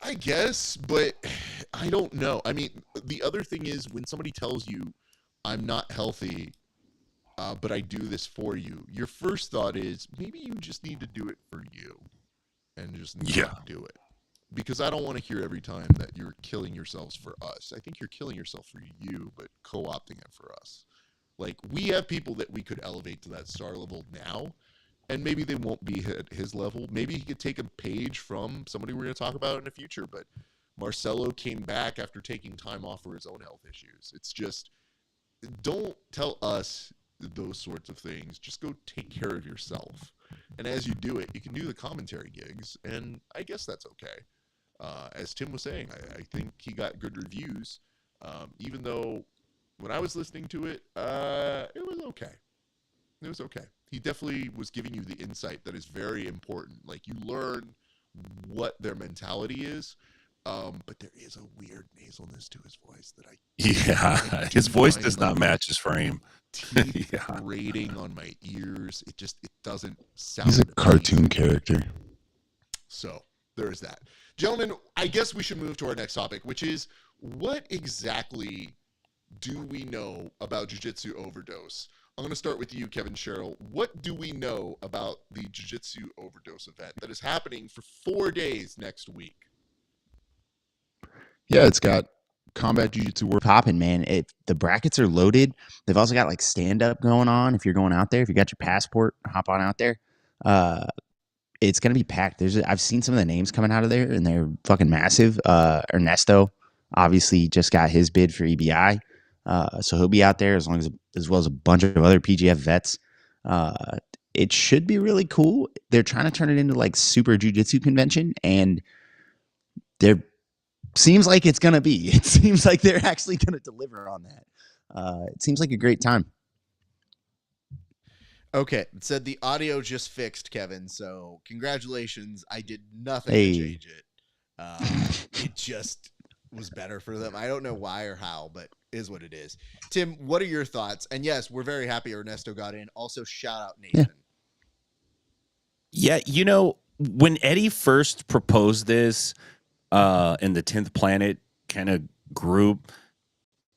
F: I guess, but I don't know. I mean, the other thing is when somebody tells you, I'm not healthy, but I do this for you, your first thought is maybe you just need to do it for you and just not do it. Because I don't want to hear every time that you're killing yourselves for us. I think you're killing yourself for you, but co-opting it for us. We have people that we could elevate to that star level now, and maybe they won't be at his level. Maybe he could take a page from somebody we're going to talk about in the future, but Marcelo came back after taking time off for his own health issues. It's just, don't tell us those sorts of things. Just go take care of yourself. And as you do it, you can do the commentary gigs, and I guess that's okay. As Tim was saying, I think he got good reviews, even though when I was listening to it, it was okay. It was okay. He definitely was giving you the insight that is very important. You learn what their mentality is, but there is a weird nasalness to his voice that
C: his voice does not match his frame.
F: Teeth grating on my ears. It doesn't sound.
E: He's a cartoon character.
F: So there is that. Gentlemen, I guess we should move to our next topic, which is what exactly do we know about Jiu-Jitsu Overdose? I'm going to start with you, Kevin Sherrill. What do we know about the Jiu-Jitsu Overdose event that is happening for 4 days next week?
E: Yeah, it's got combat jiu-jitsu work.
D: Popping, man. The brackets are loaded. They've also got stand-up going on. If you're going out there, if you got your passport, hop on out there. It's going to be packed. I've seen some of the names coming out of there, and they're fucking massive. Ernesto obviously just got his bid for EBI. So he'll be out there as well as a bunch of other PGF vets. It should be really cool. They're trying to turn it into super jiu-jitsu convention, and seems like it's going to be. It seems like they're actually going to deliver on that. It seems like a great time.
B: Okay, it said the audio just fixed, Kevin, so congratulations. I did nothing to change it. It just was better for them. I don't know why or how, but is what it is. Tim, what are your thoughts? And yes, we're very happy Ernesto got in. Also, shout out Nathan.
C: Yeah, when Eddie first proposed this in the 10th Planet kind of group,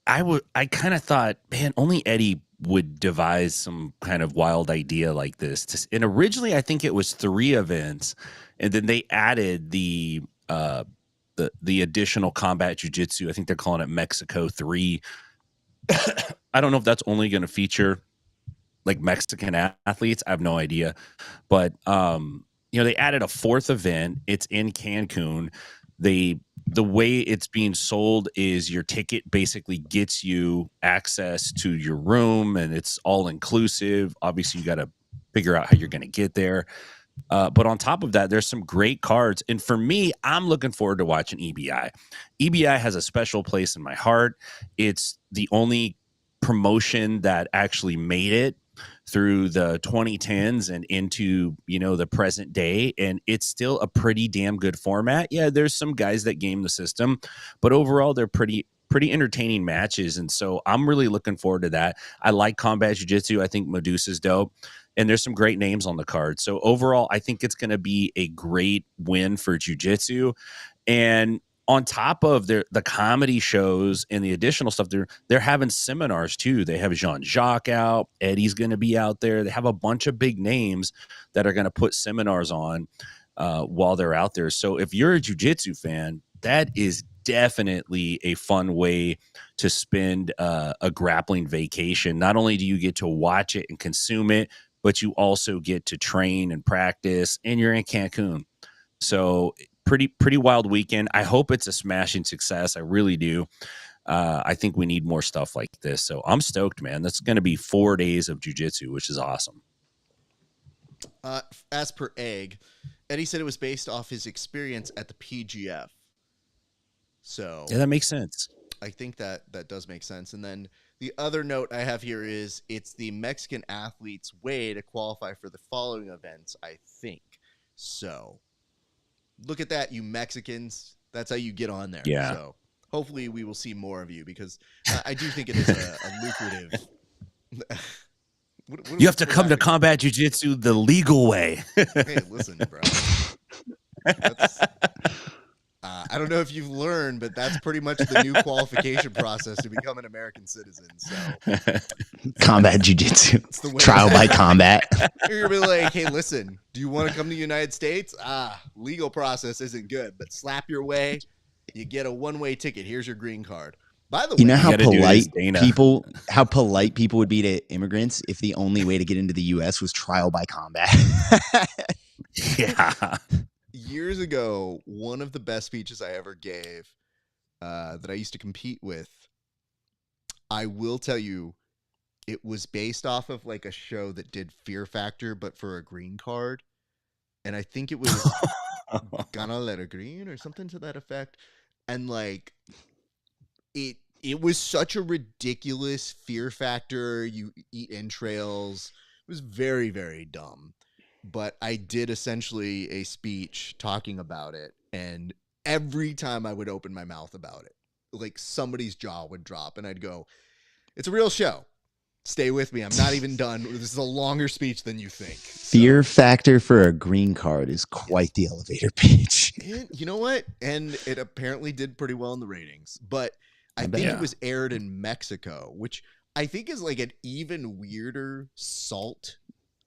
C: I kind of thought, man, only Eddie would devise some kind of wild idea like this. And originally, I think it was 3 events, and then they added the additional combat jiu-jitsu. I think they're calling it Mexico 3. I don't know if that's only going to feature Mexican athletes. I have no idea. But they added a 4th event. It's in Cancun. The way it's being sold is your ticket basically gets you access to your room, and it's all inclusive. Obviously, you got to figure out how you're going to get there. But on top of that, there's some great cards. And for me, I'm looking forward to watching EBI. EBI has a special place in my heart. It's the only promotion that actually made it through the 2010s and into, the present day. And it's still a pretty damn good format. Yeah, there's some guys that game the system, but overall they're pretty entertaining matches. And so I'm really looking forward to that. I like Combat Jiu-Jitsu. I think Medusa's dope. And there's some great names on the card. So overall, I think it's going to be a great win for jiu-jitsu. And on top of the comedy shows and the additional stuff, they're having seminars too. They have Jean-Jacques out. Eddie's going to be out there. They have a bunch of big names that are going to put seminars on while they're out there. So if you're a jiu-jitsu fan, that is definitely a fun way to spend a grappling vacation. Not only do you get to watch it and consume it, but you also get to train and practice, and you're in Cancun. So pretty wild weekend. I hope it's a smashing success. I really do. I think we need more stuff like this. So I'm stoked, man. That's going to be 4 days of jiu-jitsu, which is awesome.
B: As per Egg, Eddie said it was based off his experience at the PGF. So
C: yeah, that makes sense.
B: I think that does make sense. And then the other note I have here is it's the Mexican athlete's way to qualify for the following events, I think. So look at that, you Mexicans. That's how you get on there.
C: Yeah.
B: So hopefully we will see more of you because I do think it is a lucrative.
C: You have to come to Combat Jiu-Jitsu the legal way.
B: Hey, listen, bro. I don't know if you've learned, but that's pretty much the new qualification process to become an American citizen. So,
D: Combat Jiu-Jitsu, trial by combat.
B: You're gonna be like, hey, listen, do you want to come to the United States? Legal process isn't good, but slap your way, you get a one-way ticket. Here's your green card. By the way,
D: you know how polite people would be to immigrants if the only way to get into the U.S. was trial by combat.
C: Yeah.
B: Years ago, one of the best speeches I ever gave that I used to compete with, I will tell you, it was based off of like a show that did Fear Factor, but for a green card. And I think it was Gonna Let Her Green or something to that effect. And like, it was such a ridiculous Fear Factor. You eat entrails. It was very, very dumb. But I did essentially a speech talking about it. And every time I would open my mouth about it, like somebody's jaw would drop and I'd go, it's a real show. Stay with me. I'm not even done. This is a longer speech than you think.
D: Fear Factor for a green card is quite the elevator pitch.
B: And you know what? And it apparently did pretty well in the ratings. But I think it was aired in Mexico, which I think is like an even weirder salt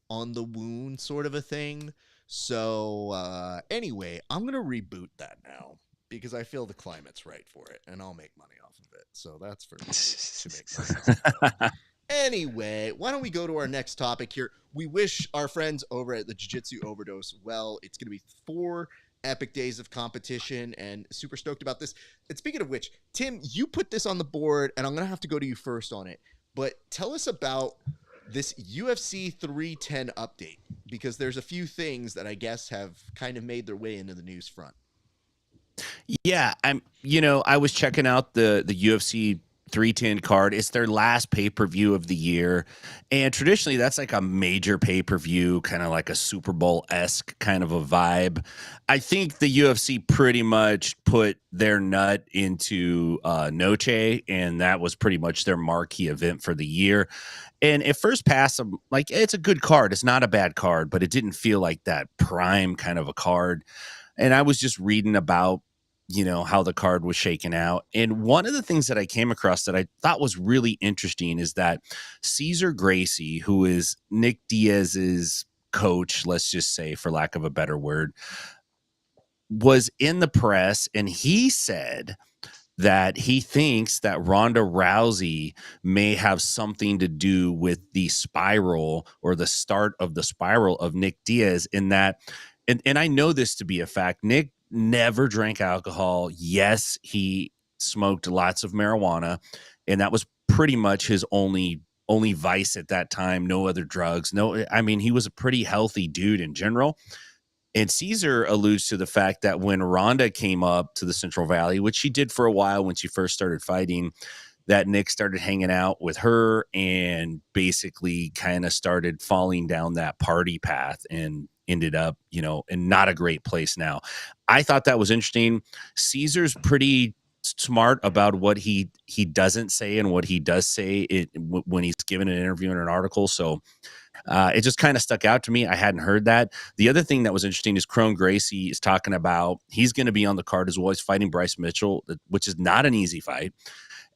B: on the wound sort of a thing. So anyway, I'm going to reboot that now because I feel the climate's right for it and I'll make money off of it. So that's for me to make money. Anyway, why don't we go to our next topic here? We wish our friends over at the Jiu-Jitsu Overdose well. It's going to be 4 epic days of competition and super stoked about this. And speaking of which, Tim, you put this on the board and I'm going to have to go to you first on it. But tell us about this UFC 310 update, because there's a few things that I guess have kind of made their way into the news front.
C: Yeah, I was checking out the UFC 310 card. It's their last pay-per-view of the year. And traditionally that's like a major pay-per-view, kind of like a Super Bowl-esque kind of a vibe. I think the UFC pretty much put their nut into Noche, and that was pretty much their marquee event for the year. And at first pass, I'm like, it's a good card. It's not a bad card, but it didn't feel like that prime kind of a card. And I was just reading about how the card was shaken out. And one of the things that I came across that I thought was really interesting is that Cesar Gracie, who is Nick Diaz's coach, let's just say, for lack of a better word, was in the press, and he said that he thinks that Ronda Rousey may have something to do with the spiral or the start of the spiral of Nick Diaz, in that, and I know this to be a fact, Nick never drank alcohol. Yes, he smoked lots of marijuana, and that was pretty much his only only vice at that time, no other drugs. No, I mean, he was a pretty healthy dude in general. And Caesar alludes to the fact that when Rhonda came up to the Central Valley, which she did for a while when she first started fighting, that Nick started hanging out with her and basically kind of started falling down that party path and ended up, in not a great place now. I thought that was interesting. Caesar's pretty smart about what he doesn't say and what he does say when he's given an interview in an article. So it just kind of stuck out to me. I hadn't heard that. The other thing that was interesting is Crone Gracie is talking about he's going to be on the card as well. He's fighting Bryce Mitchell, which is not an easy fight.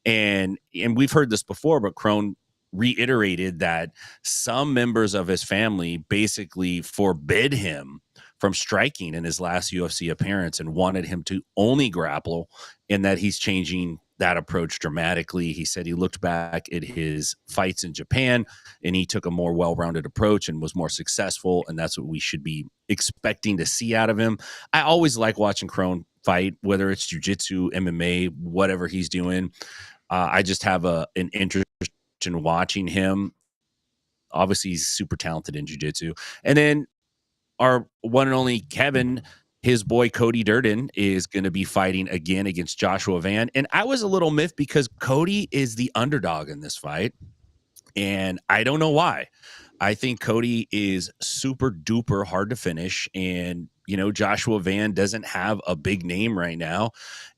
C: And we've heard this before, but Crone reiterated that some members of his family basically forbid him from striking in his last UFC appearance and wanted him to only grapple, and that he's changing that approach dramatically. He said he looked back at his fights in Japan and he took a more well-rounded approach and was more successful, and that's what we should be expecting to see out of him. I always like watching Crone fight, whether it's jiu-jitsu, MMA, whatever he's doing. I just have an interest in watching him. Obviously, he's super talented in jiu-jitsu. And then our one and only Kevin, his boy Cody Durden, is going to be fighting again against Joshua Van. And I was a little miffed because Cody is the underdog in this fight. And I don't know why. I think Cody is super duper hard to finish. And, Joshua Van doesn't have a big name right now,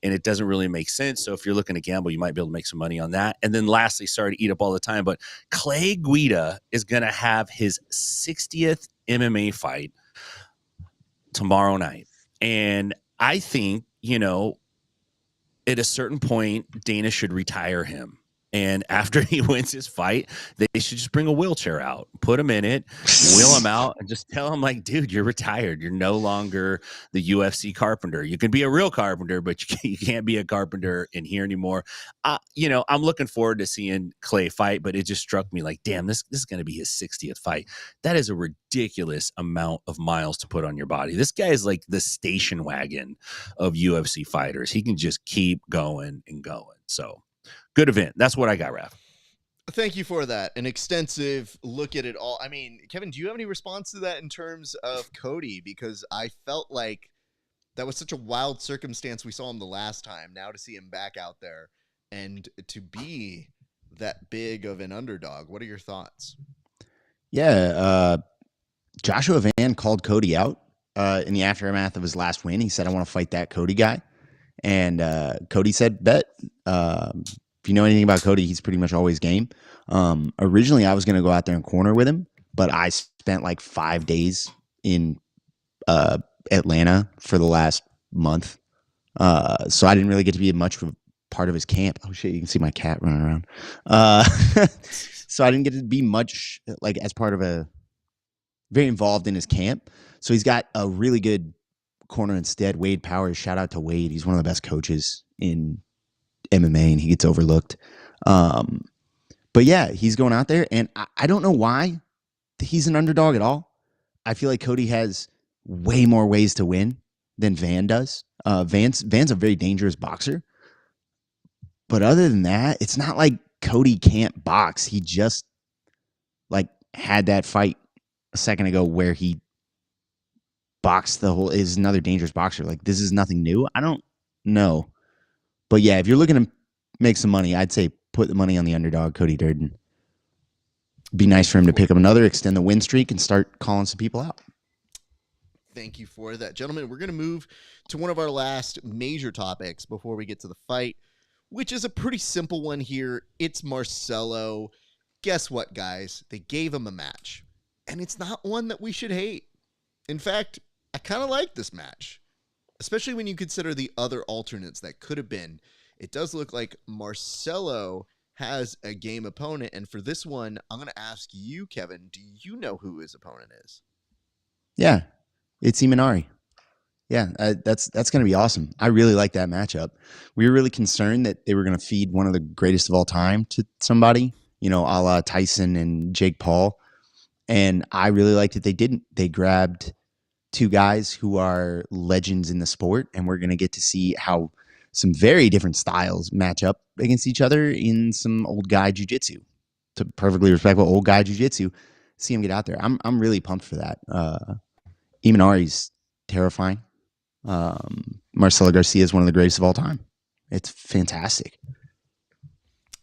C: and it doesn't really make sense. So if you're looking to gamble, you might be able to make some money on that. And then lastly, sorry to eat up all the time, but Clay Guida is going to have his 60th MMA fight tomorrow night. And I think, at a certain point, Dana should retire him. And after he wins his fight, they should just bring a wheelchair out, put him in it, wheel him out, and just tell him, like, dude, you're retired. You're no longer the UFC carpenter. You can be a real carpenter, but you can't be a carpenter in here anymore. I'm looking forward to seeing Clay fight, but it just struck me like, damn, this is going to be his 60th fight. That is a ridiculous amount of miles to put on your body. This guy is like the station wagon of UFC fighters. He can just keep going and going. So good event. That's what I got, Raph.
B: Thank you for that. An extensive look at it all. I mean, Kevin, do you have any response to that in terms of Cody? Because I felt like that was such a wild circumstance. We saw him the last time. Now to see him back out there and to be that big of an underdog. What are your thoughts?
D: Yeah. Joshua Van called Cody out in the aftermath of his last win. He said, I want to fight that Cody guy. And Cody said, bet. If you know anything about Cody, he's pretty much always game. Originally, I was going to go out there and corner with him, but I spent like 5 days in Atlanta for the last month. So I didn't really get to be much of a part of his camp. Oh, shit, you can see my cat running around. So I didn't get to be much like as part of very involved in his camp. So he's got a really good corner instead. Wade Powers, shout out to Wade. He's one of the best coaches in MMA, and he gets overlooked. But yeah, he's going out there, and I don't know why he's an underdog at all. I feel like Cody has way more ways to win than Van does. Van's a very dangerous boxer. But other than that, it's not like Cody can't box. He just like had that fight a second ago where he boxed is another dangerous boxer. Like, this is nothing new. I don't know. But yeah, if you're looking to make some money, I'd say put the money on the underdog, Cody Durden. Be nice for him to pick up another, extend the win streak, and start calling some people out.
B: Thank you for that. Gentlemen, we're going to move to one of our last major topics before we get to the fight, which is a pretty simple one here. It's Marcelo. Guess what, guys? They gave him a match, and it's not one that we should hate. In fact, I kind of like this match, especially when you consider the other alternates that could have been. It does look like Marcelo has a game opponent, and for this one, I'm going to ask you, Kevin, do you know who his opponent is?
D: Yeah, it's Imanari. Yeah, that's going to be awesome. I really like that matchup. We were really concerned that they were going to feed one of the greatest of all time to somebody, a la Tyson and Jake Paul, and I really liked that they didn't. They grabbed two guys who are legends in the sport, and we're going to get to see how some very different styles match up against each other in some old guy jiu-jitsu. to perfectly respectful old guy jiu-jitsu. See him get out there. I'm really pumped for that. Imanari's terrifying. Marcelo Garcia is one of the greatest of all time. It's fantastic.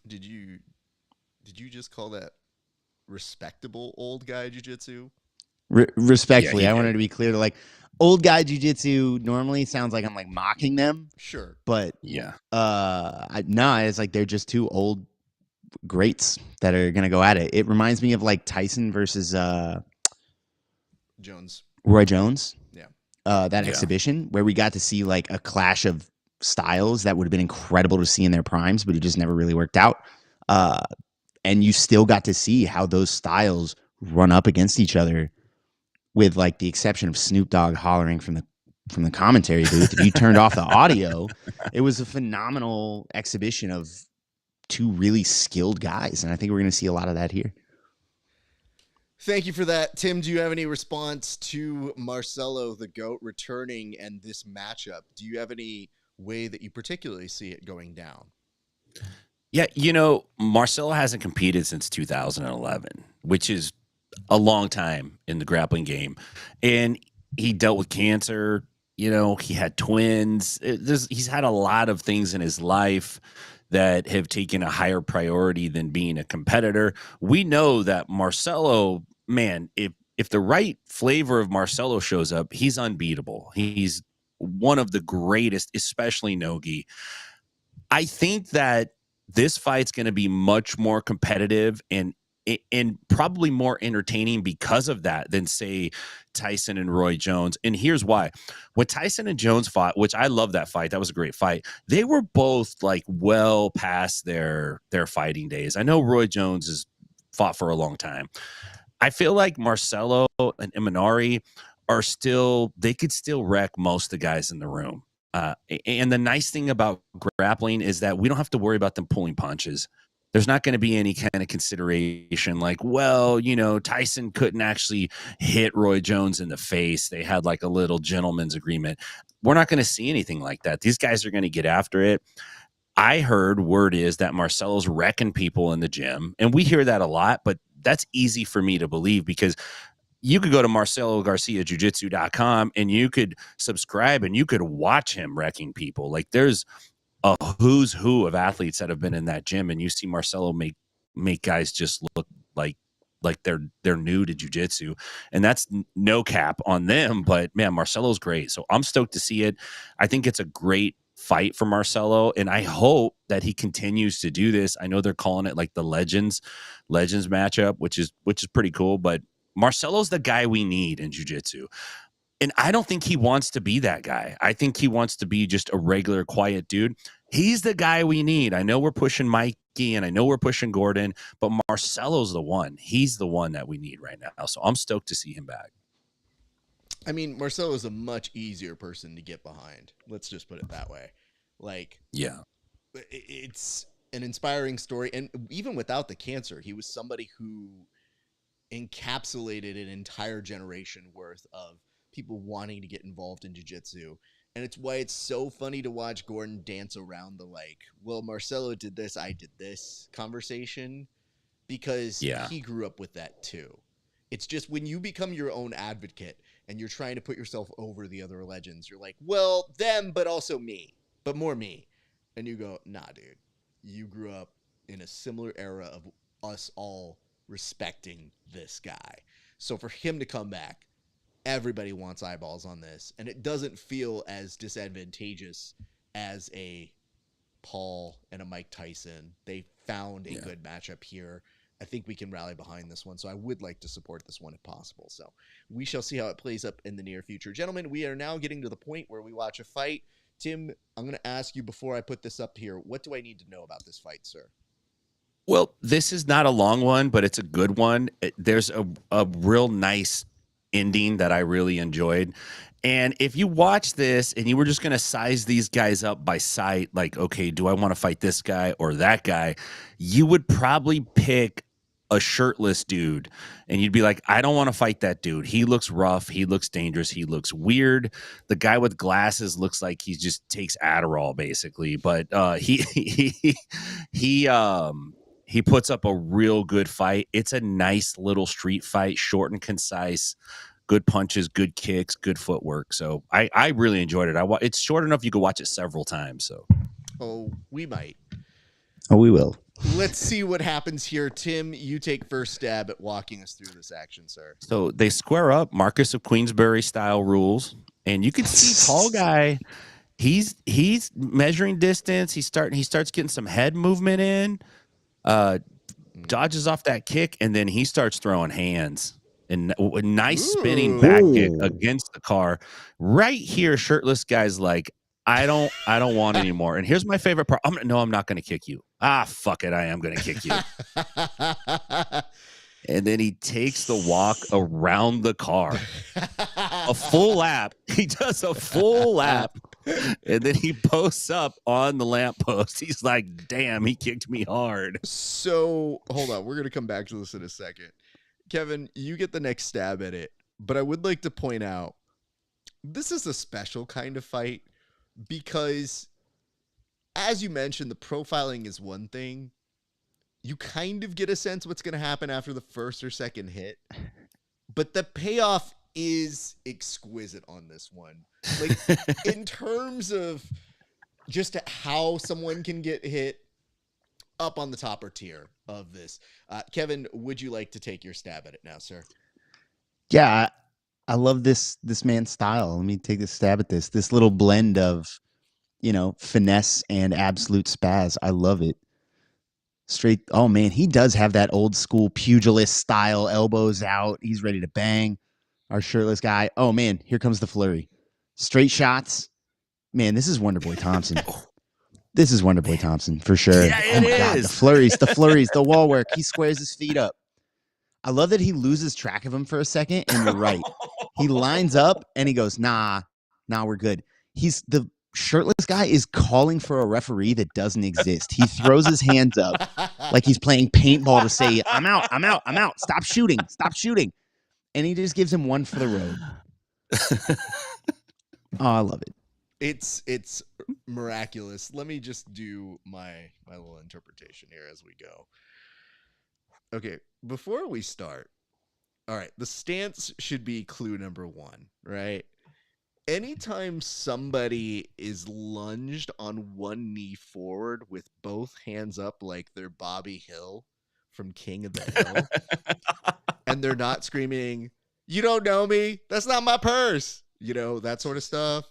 B: Did you just call that respectable old guy jiu-jitsu?
D: Respectfully,
C: Yeah,
D: I wanted to be clear to like old guy jiu-jitsu normally sounds like I'm like mocking them,
B: Sure.
D: but
C: Yeah.
D: no, it's like they're just two old greats that are gonna go at it. It reminds me of like Tyson versus
B: Jones.
D: Roy Jones.
B: Yeah.
D: That exhibition where we got to see like a clash of styles that would have been incredible to see in their primes, but it just never really worked out. And you still got to see how those styles run up against each other, with like the exception of Snoop Dogg hollering from the commentary booth. If you turned off the audio, it was a phenomenal exhibition of two really skilled guys, and I think we're going to see a lot of that here.
B: Thank you for that. Tim, do you have any response to Marcelo the GOAT returning and this matchup? Do you have any way that you particularly see it going down?
C: Yeah, Marcelo hasn't competed since 2011, which is a long time in the grappling game. And he dealt with cancer. He had twins. He's had a lot of things in his life that have taken a higher priority than being a competitor. We know that Marcelo, man, if the right flavor of Marcelo shows up, he's unbeatable. He's one of the greatest, especially Nogi. I think that this fight's going to be much more competitive and probably more entertaining because of that than, say, Tyson and Roy Jones. And here's why. When Tyson and Jones fought, which I love that fight, that was a great fight, they were both like well past their fighting days. I know Roy Jones has fought for a long time. I feel like Marcelo and Imanari they could still wreck most of the guys in the room. And the nice thing about grappling is that we don't have to worry about them pulling punches. There's not going to be any kind of consideration like, well, Tyson couldn't actually hit Roy Jones in the face. They had like a little gentleman's agreement. We're not going to see anything like that. These guys are going to get after it. I heard word is that Marcelo's wrecking people in the gym, and we hear that a lot, but that's easy for me to believe because you could go to MarceloGarciaJiu-Jitsu.com and you could subscribe and you could watch him wrecking people. Like there's a who's who of athletes that have been in that gym, and you see Marcelo make guys just look like they're new to jiu-jitsu, and that's no cap on them. But man, Marcelo's great, so I'm stoked to see it. I think it's a great fight for Marcelo, and I hope that he continues to do this. I know they're calling it like the legends matchup, which is pretty cool, but Marcelo's the guy we need in jiu-jitsu. And I don't think he wants to be that guy. I think he wants to be just a regular, quiet dude. He's the guy we need. I know we're pushing Mikey and I know we're pushing Gordon, but Marcelo's the one. He's the one that we need right now. So I'm stoked to see him back.
B: I mean, Marcelo is a much easier person to get behind. Let's just put it that way. Like,
C: yeah,
B: it's an inspiring story. And even without the cancer, he was somebody who encapsulated an entire generation worth of people wanting to get involved in jiu-jitsu. And it's why it's so funny to watch Gordon dance around the like, well, Marcelo did this, I did this conversation, because he grew up with that too. It's just when you become your own advocate and you're trying to put yourself over the other legends, you're like, well, them, but also me, but more me. And you go, nah, dude, you grew up in a similar era of us all respecting this guy. So for him to come back, everybody wants eyeballs on this, and it doesn't feel as disadvantageous as a Paul and a Mike Tyson. They found a good matchup here. I think we can rally behind this one, so I would like to support this one if possible. So we shall see how it plays up in the near future. Gentlemen, we are now getting to the point where we watch a fight. Tim, I'm going to ask you before I put this up here, what do I need to know about this fight, sir?
C: Well, this is not a long one, but it's a good one. There's a real nice ending that I really enjoyed. And if you watch this and you were just going to size these guys up by sight, like, okay, do I want to fight this guy or that guy? You would probably pick a shirtless dude and you'd be like, I don't want to fight that dude. He looks rough. He looks dangerous. He looks weird. The guy with glasses looks like he just takes Adderall basically. But he puts up a real good fight. It's a nice little street fight, short and concise, good punches, good kicks, good footwork. So I really enjoyed it. It's short enough you could watch it several times. So
B: Oh, we might.
D: Oh, we will.
B: Let's see what happens here. Tim, you take first stab at walking us through this action, sir.
C: So they square up, Marcus of Queensberry style rules, and you can see tall guy. He's measuring distance. He starts getting some head movement in, dodges off that kick, and then he starts throwing hands and a nice spinning back kick against the car. Right here, shirtless guy's like, I don't want anymore. And here's my favorite part. I'm not going to kick you. Ah, fuck it. I am going to kick you. And then he takes the walk around the car, a full lap. He does a full lap, and then he posts up on the lamppost. He's like, damn, he kicked me hard.
B: So hold on. We're going to come back to this in a second. Kevin, you get the next stab at it, but I would like to point out this is a special kind of fight because, as you mentioned, the profiling is one thing. You kind of get a sense what's going to happen after the first or second hit, but the payoff is exquisite on this one. Like, in terms of just how someone can get hit, up on the topper tier of this. Kevin, would you like to take your stab at it now, sir?
D: Yeah, I love this man's style. Let me take a stab at this little blend of, finesse and absolute spaz. I love it. Straight. Oh man, he does have that old school pugilist style, elbows out. He's ready to bang. Our shirtless guy. Oh man, here comes the flurry. Straight shots. Man, this is Wonderboy Thompson. This is Wonderboy Thompson for sure.
C: Yeah, it is.
D: God, the flurries, the wall work. He squares his feet up. I love that he loses track of him for a second, and you're right. He lines up and he goes, nah, we're good. The shirtless guy is calling for a referee that doesn't exist. He throws his hands up like he's playing paintball to say, I'm out. Stop shooting. And he just gives him one for the road. Oh, I love it.
B: It's miraculous. Let me just do my little interpretation here as we go. Okay, before we start, all right, the stance should be clue number one, right? Anytime somebody is lunged on one knee forward with both hands up like they're Bobby Hill from King of the Hill, and they're not screaming, "You don't know me, that's not my purse," that sort of stuff.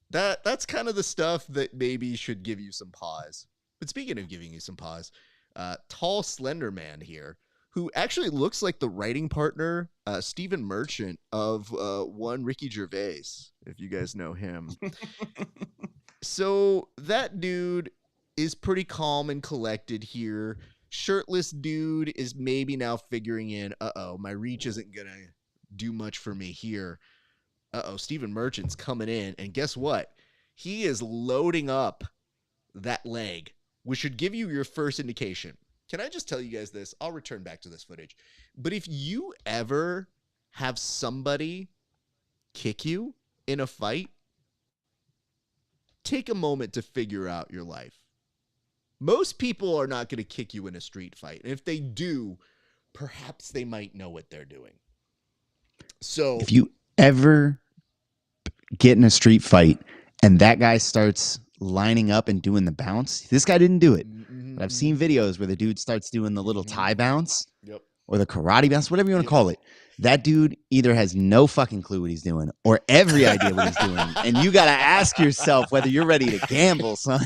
B: That's kind of the stuff that maybe should give you some pause. But speaking of giving you some pause, tall, slender man here, who actually looks like the writing partner, Stephen Merchant of one Ricky Gervais, if you guys know him. So that dude is pretty calm and collected here. Shirtless dude is maybe now figuring in, my reach isn't going to do much for me here. Stephen Merchant's coming in, and guess what? He is loading up that leg, which should give you your first indication. Can I just tell you guys this? I'll return back to this footage. But if you ever have somebody kick you in a fight, take a moment to figure out your life. Most people are not going to kick you in a street fight. And if they do, perhaps they might know what they're doing. So
D: if you ever get in a street fight and that guy starts lining up and doing the bounce, this guy didn't do it. But I've seen videos where the dude starts doing the little Thai bounce or the karate bounce, whatever you want to call it. That dude either has no fucking clue what he's doing or every idea what he's doing. And you got to ask yourself whether you're ready to gamble, son.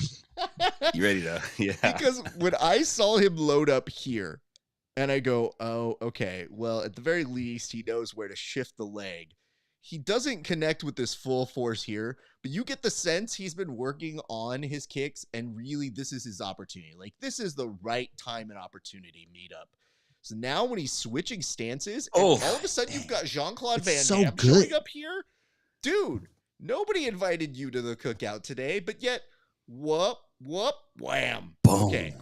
C: You ready to? Yeah.
B: Because when I saw him load up here and I go, oh, okay, well, at the very least, he knows where to shift the leg. He doesn't connect with this full force here, but you get the sense he's been working on his kicks, and really this is his opportunity. Like, this is the right time and opportunity meetup. So now when he's switching stances, and all of a sudden you've got Jean-Claude Van Damme showing up here. Dude, nobody invited you to the cookout today, but yet, whoop, wham.
D: Boom.
B: Okay.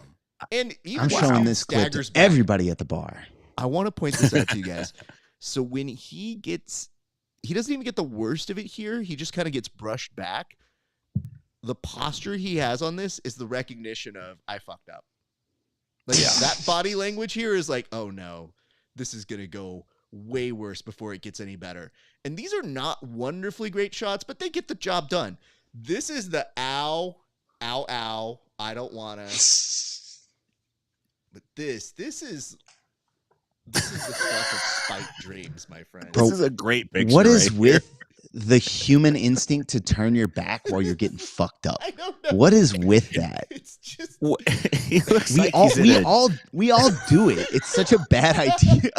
B: And even
D: I'm showing this clip to everybody at the bar.
B: I want to point this out to you guys. So when he doesn't even get the worst of it here. He just kind of gets brushed back. The posture he has on this is the recognition of, I fucked up. Like that body language here is like, oh no, this is going to go way worse before it gets any better. And these are not wonderfully great shots, but they get the job done. This is the ow, ow, ow. I don't want to. But this is the stuff of spiked dreams, my friend.
C: This is a great picture.
D: What is
C: right
D: with the human instinct to turn your back while you're getting fucked up?
B: I don't know.
D: What is with that?
B: It's just
C: He looks
D: We
C: like
D: all
C: he's in
D: we
C: a-
D: all we all do it. It's such a bad idea.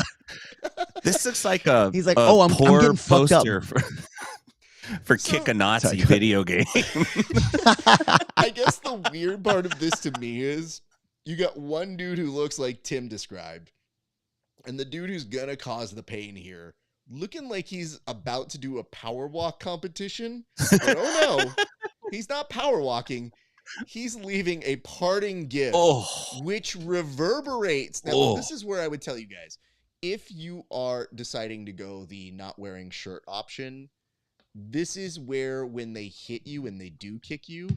C: This looks like a
D: He's like,
C: a
D: "Oh, I'm
C: poor
D: getting fucked up."
C: poster for
B: So-
C: Kick a Nazi
D: Sorry.
C: video game.
B: I guess the weird part of this to me is you got one dude who looks like Tim described, and the dude who's gonna cause the pain here, looking like he's about to do a power walk competition. But oh no, he's not power walking. He's leaving a parting gift,
C: Oh,
B: which reverberates. Now,
C: Oh.
B: this is where I would tell you guys, if you are deciding to go the not wearing shirt option, this is where when they hit you and they do kick you,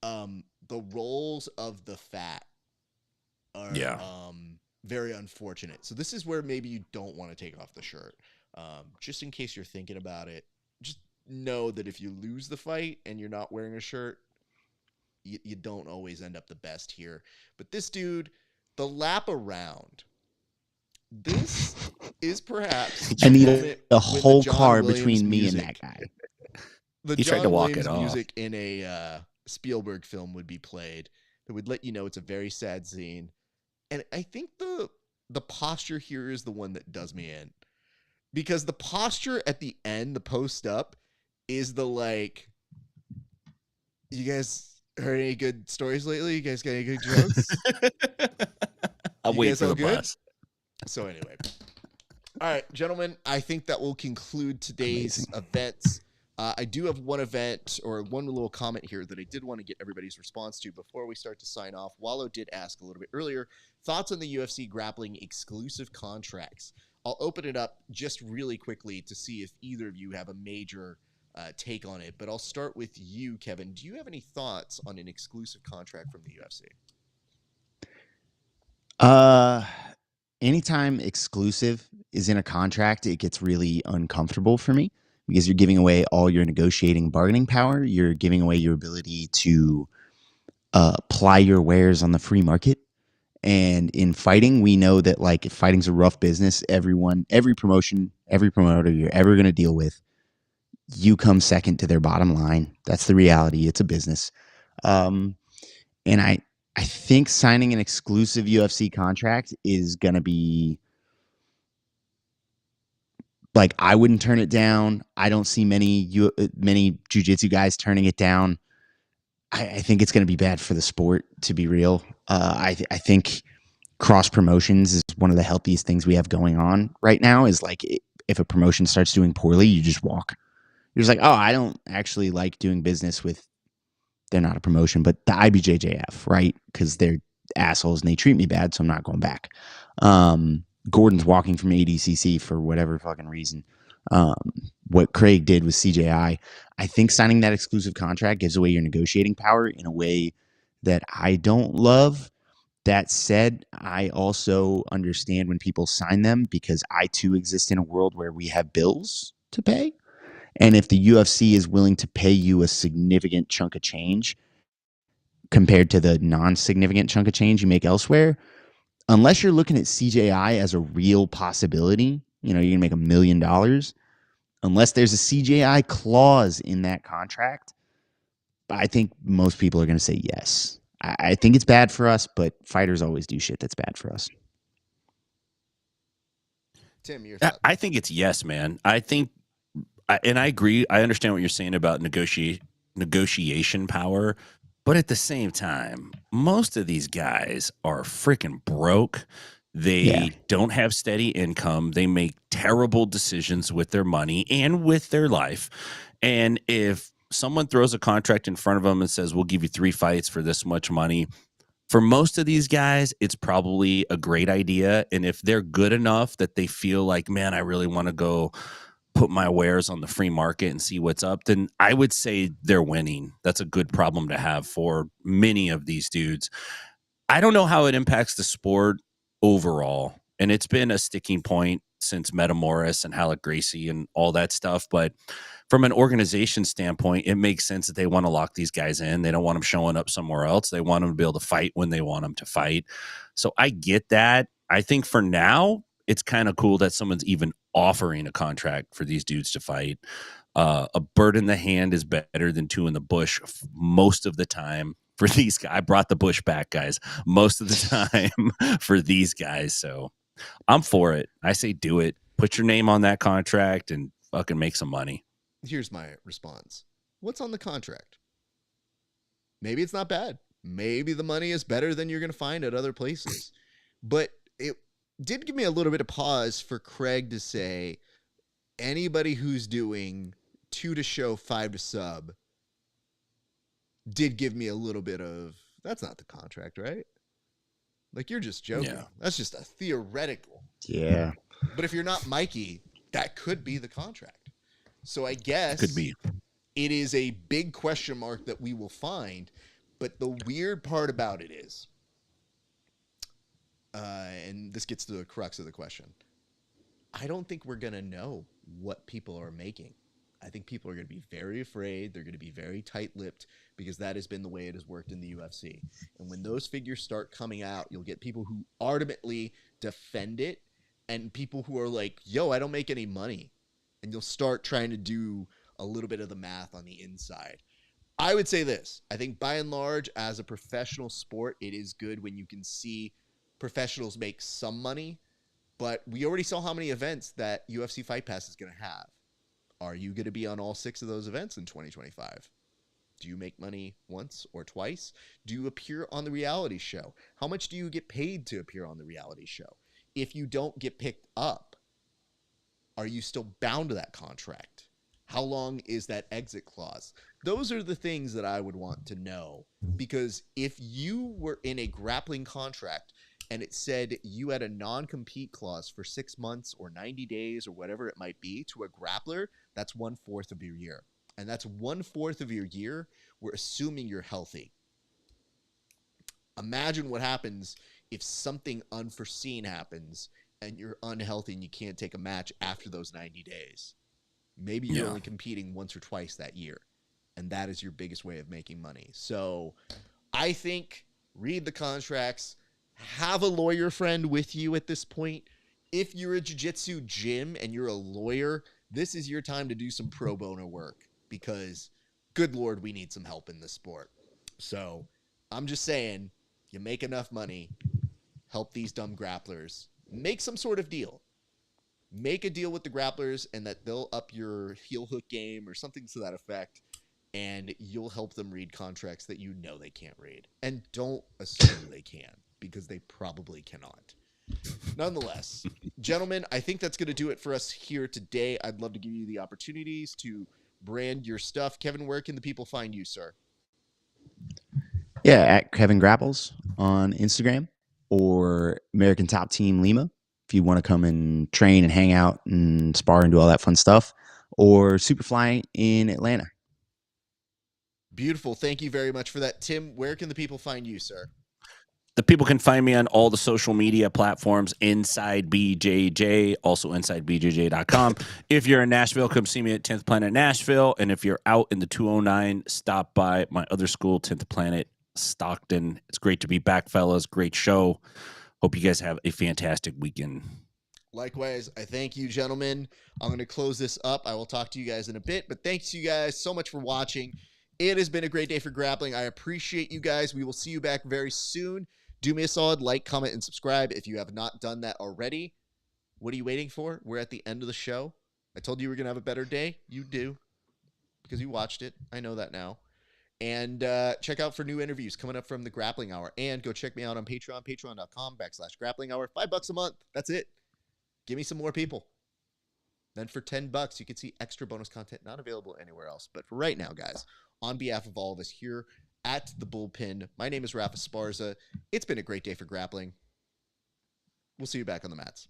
B: the rolls of the fat are
C: Yeah.
B: very unfortunate. So this is where maybe you don't want to take off the shirt. Just in case you're thinking about it, just know that if you lose the fight and you're not wearing a shirt, you don't always end up the best here. But this dude, the lap around, this is perhaps
D: I need
B: the moment
D: a
B: when the
D: whole
B: John
D: car
B: Williams
D: between me
B: music-
D: and that guy.
B: The
C: He tried
B: John
C: to walk
B: Williams
C: it off.
B: music in a Spielberg film would be played that would let you know it's a very sad scene. And I think the posture here is the one that does me in. Because the posture at the end, the post up, is the like, you guys heard any good stories lately? You guys got any good jokes?
C: I'll
B: You
C: wait
B: guys
C: for
B: all
C: the
B: good?
C: bus.
B: So anyway, all right, gentlemen, I think that will conclude today's events. I do have one event or one little comment here that I did want to get everybody's response to before we start to sign off. Wallow did ask a little bit earlier, thoughts on the UFC grappling exclusive contracts. I'll open it up just really quickly to see if either of you have a major take on it, but I'll start with you, Kevin. Do you have any thoughts on an exclusive contract from the UFC?
D: Anytime exclusive is in a contract, it gets really uncomfortable for me because you're giving away all your negotiating bargaining power. You're giving away your ability to ply your wares on the free market. And in fighting, we know that like if fighting's a rough business, every promotion, every promoter you're ever going to deal with, you come second to their bottom line. That's the reality. It's a business. And I think signing an exclusive UFC contract is going to be like, I wouldn't turn it down. I don't see many jiu-jitsu guys turning it down. I think it's going to be bad for the sport, to be real. I think cross promotions is one of the healthiest things we have going on right now. Is like if a promotion starts doing poorly, you just walk. You're just like, oh, I don't actually like doing business with. They're not a promotion, but the IBJJF, right? Because they're assholes and they treat me bad, so I'm not going back. Gordon's walking from ADCC for whatever fucking reason. What Craig did with CJI, I think signing that exclusive contract gives away your negotiating power in a way that I don't love. That said, I also understand when people sign them because I too exist in a world where we have bills to pay. And if the UFC is willing to pay you a significant chunk of change compared to the non-significant chunk of change you make elsewhere, unless you're looking at CJI as a real possibility, you're going to make $1 million. Unless there's a CJI clause in that contract, I think most people are going to say yes. I think it's bad for us, but fighters always do shit that's bad for us.
B: Tim, your thoughts?
C: I think it's yes, man. I think, and I agree. I understand what you're saying about negotiation power, but at the same time, most of these guys are freaking broke. They don't have steady income. They make terrible decisions with their money and with their life. And if someone throws a contract in front of them and says, we'll give you 3 fights for this much money, for most of these guys, it's probably a great idea. And if they're good enough that they feel like, man, I really want to go put my wares on the free market and see what's up, then I would say they're winning. That's a good problem to have for many of these dudes. I don't know how it impacts the sport overall. And it's been a sticking point since Metamoris and Halleck Gracie and all that stuff. But from an organization standpoint, it makes sense that they want to lock these guys in. They don't want them showing up somewhere else. They want them to be able to fight when they want them to fight. So I get that. I think for now, it's kind of cool that someone's even offering a contract for these dudes to fight. A bird in the hand is better than two in the bush most of the time for these guys. I brought the bush back, guys, most of the time for these guys. So I'm for it. I say do it. Put your name on that contract and fucking make some money.
B: Here's my response. What's on the contract? Maybe it's not bad. Maybe the money is better than you're going to find at other places. But it did give me a little bit of pause for Craig to say anybody who's doing 2 to show, 5 to sub did give me a little bit of, that's not the contract, right? Like, you're just joking.
C: Yeah.
B: That's just a theoretical.
D: Yeah.
B: But if you're not Mikey, that could be the contract. So I guess
C: Could be.
B: it is a big question mark that we will find. But the weird part about it is, and this gets to the crux of the question, I don't think we're going to know what people are making. I think people are going to be very afraid. They're going to be very tight-lipped because that has been the way it has worked in the UFC. And when those figures start coming out, you'll get people who ultimately defend it and people who are like, yo, I don't make any money. And you'll start trying to do a little bit of the math on the inside. I would say this. I think by and large, as a professional sport, it is good when you can see professionals make some money. But we already saw how many events that UFC Fight Pass is going to have. Are you going to be on all 6 of those events in 2025? Do you make money once or twice? Do you appear on the reality show? How much do you get paid to appear on the reality show? If you don't get picked up, are you still bound to that contract? How long is that exit clause? Those are the things that I would want to know. Because if you were in a grappling contract and it said you had a non-compete clause for 6 months or 90 days or whatever it might be to a grappler, that's 1/4 of your year. And that's 1/4 of your year. We're assuming you're healthy. Imagine what happens if something unforeseen happens and you're unhealthy and you can't take a match after those 90 days. Maybe you're only competing once or twice that year. And that is your biggest way of making money. So I think read the contracts. Have a lawyer friend with you at this point. If you're a jiu-jitsu gym and you're a lawyer, this is your time to do some pro bono work because, good Lord, we need some help in this sport. So I'm just saying, you make enough money, help these dumb grapplers, make some sort of deal. Make a deal with the grapplers and that they'll up your heel hook game or something to that effect, and you'll help them read contracts that you know they can't read. And don't assume they can, because they probably cannot. Nonetheless, gentlemen, I think that's going to do it for us here today. I'd love to give you the opportunities to brand your stuff. Kevin, where can the people find you, sir?
D: Yeah, at Kevin Grapples on Instagram or American Top Team Lima if you want to come and train and hang out and spar and do all that fun stuff, or Superfly in Atlanta.
B: Beautiful. Thank you very much for that. Tim, where can the people find you, sir?
C: The people can find me on all the social media platforms, Inside BJJ, also InsideBJJ.com. If you're in Nashville, come see me at 10th Planet Nashville. And if you're out in the 209, stop by my other school, 10th Planet Stockton. It's great to be back, fellas. Great show. Hope you guys have a fantastic weekend.
B: Likewise, I thank you, gentlemen. I'm going to close this up. I will talk to you guys in a bit, but thanks you guys so much for watching. It has been a great day for grappling. I appreciate you guys. We will see you back very soon. Do me a solid, like, comment, and subscribe if you have not done that already. What are you waiting for? We're at the end of the show. I told you we're going to have a better day. You do, because you watched it. I know that now. And check out for new interviews coming up from the Grappling Hour. And go check me out on Patreon, patreon.com/grappling hour. $5 a month. That's it. Give me some more people. Then for $10, you can see extra bonus content not available anywhere else. But for right now, guys, on behalf of all of us here at the Bullpen, my name is RAF ESPARZA. It's been a great day for grappling. We'll see you back on the mats.